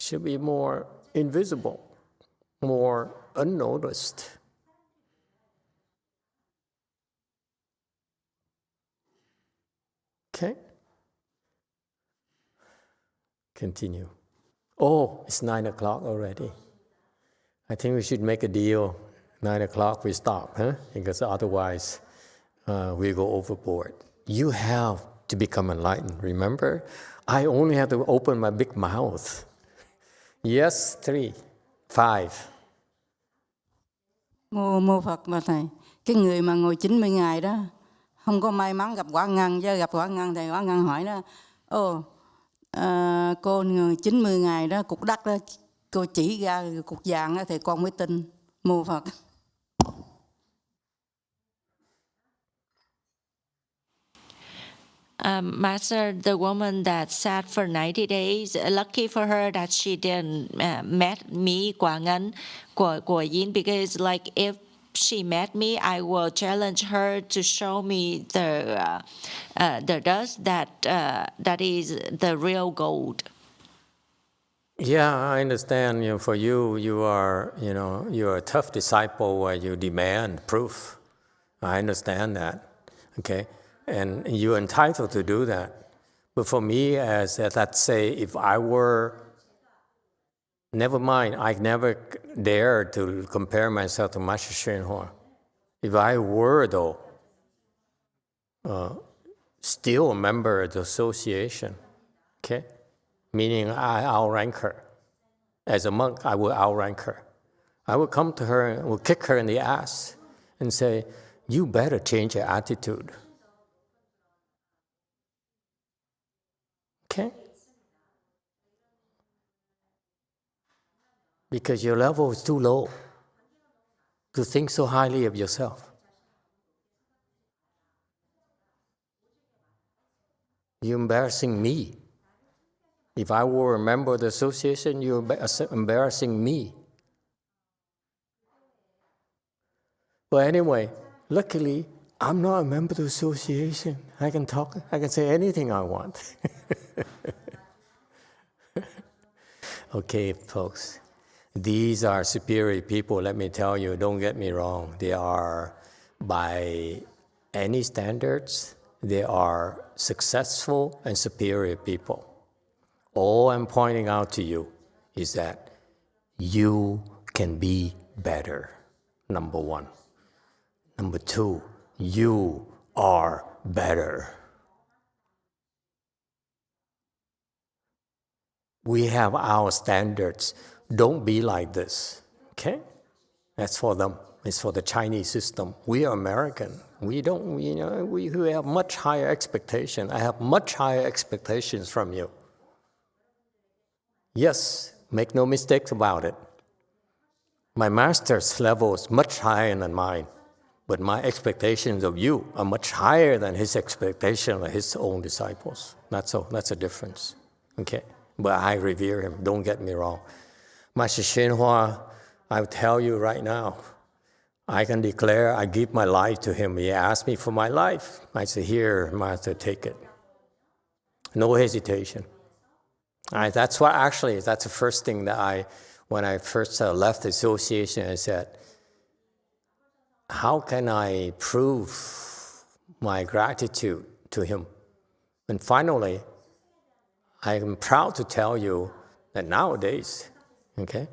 Should be more invisible, more unnoticed. Okay? Continue. Oh, it's 9 o'clock already. I think we should make a deal. 9 o'clock we stop, huh? Because otherwise we go overboard. You have to become enlightened. Remember, I only have to open my big mouth. Yes, 3, 5. Mô Phật mà thầy, cái người mà ngồi 90 ngày đó không có may mắn gặp Quả Ngân, chứ gặp Quả Ngân thầy Quả Ngân hỏi đó, cô 90 ngày đó cục đất đó cô chỉ ra cục vàng đó thì con mới tin. Mô Phật. Master, the woman that sat for 90 days, lucky for her that she didn't met me, Quả Ngân, Quả Yin, because like if she met me, I will challenge her to show me the dust that is the real gold. Yeah, I understand. For you, you're a tough disciple where you demand proof. I understand that. Okay. And you're entitled to do that. But for me, let's say, if I were, never mind, I never dare to compare myself to Master YongHua. If I were, though, still a member of the association, okay? Meaning I outrank her. As a monk, I will outrank her. I would come to her and would kick her in the ass and say, you better change your attitude. Okay? Because your level is too low to think so highly of yourself. You're embarrassing me. If I were a member of the association, you're embarrassing me. But anyway, luckily, I'm not a member of the association. I can talk, I can say anything I want. Okay, folks. These are superior people, let me tell you, don't get me wrong. They are, by any standards, they are successful and superior people. All I'm pointing out to you is that you can be better, number one. Number two, you are better. We have our standards. Don't be like this, okay? That's for them. It's for the Chinese system. We are American. We don't, we have much higher expectations. I have much higher expectations from you. Yes, make no mistakes about it. My master's level is much higher than mine, but my expectations of you are much higher than his expectation of his own disciples. That's a difference, okay? But I revere him, don't get me wrong. Master YongHua, I will tell you right now, I can declare I give my life to him. He asked me for my life. I said, here, Master, take it. No hesitation. That's the first thing that when I first left the association, I said, how can I prove my gratitude to him? And finally, I am proud to tell you that nowadays, okay,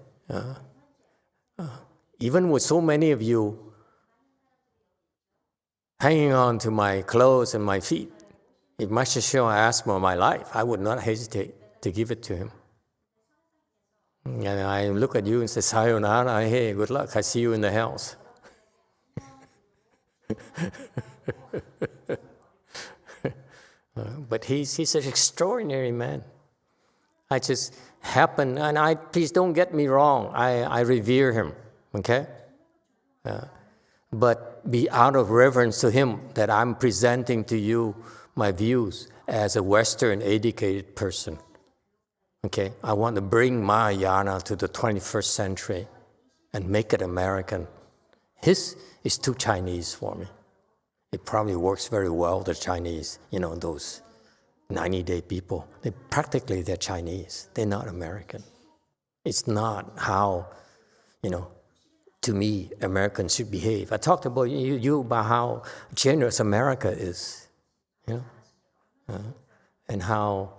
even with so many of you hanging on to my clothes and my feet, if Master YongHua asked for my life, I would not hesitate to give it to him. And I look at you and say, sayonara, hey, good luck, I see you in the hells. But he's an extraordinary man. I just happen, and please don't get me wrong, I revere him, okay? But be out of reverence to him that I'm presenting to you my views as a Western educated person. Okay, I want to bring Mahayana to the 21st century and make it American. His is too Chinese for me. It probably works very well, the Chinese, those 90-day people. They're Chinese. They're not American. It's not how, to me, Americans should behave. I talked about you about how generous America is, and how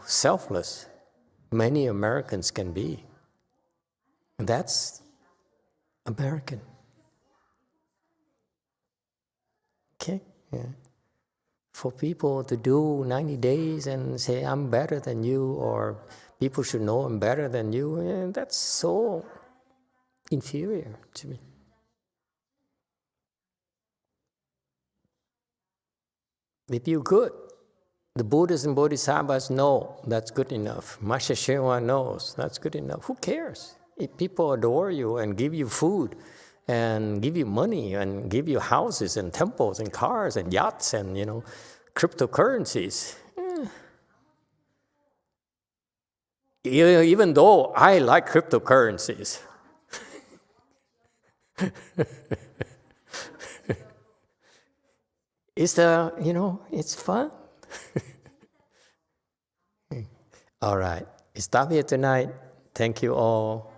selfless many Americans can be. And that's American. Okay? Yeah. For people to do 90 days and say, I'm better than you, or people should know I'm better than you, that's so inferior to me. If you're good, the Buddhas and Bodhisattvas know that's good enough. Master Shenhua knows that's good enough. Who cares? If people adore you and give you food and give you money and give you houses and temples and cars and yachts and, cryptocurrencies. Even though I like cryptocurrencies. It's fun. All right. Stop here tonight. Thank you all.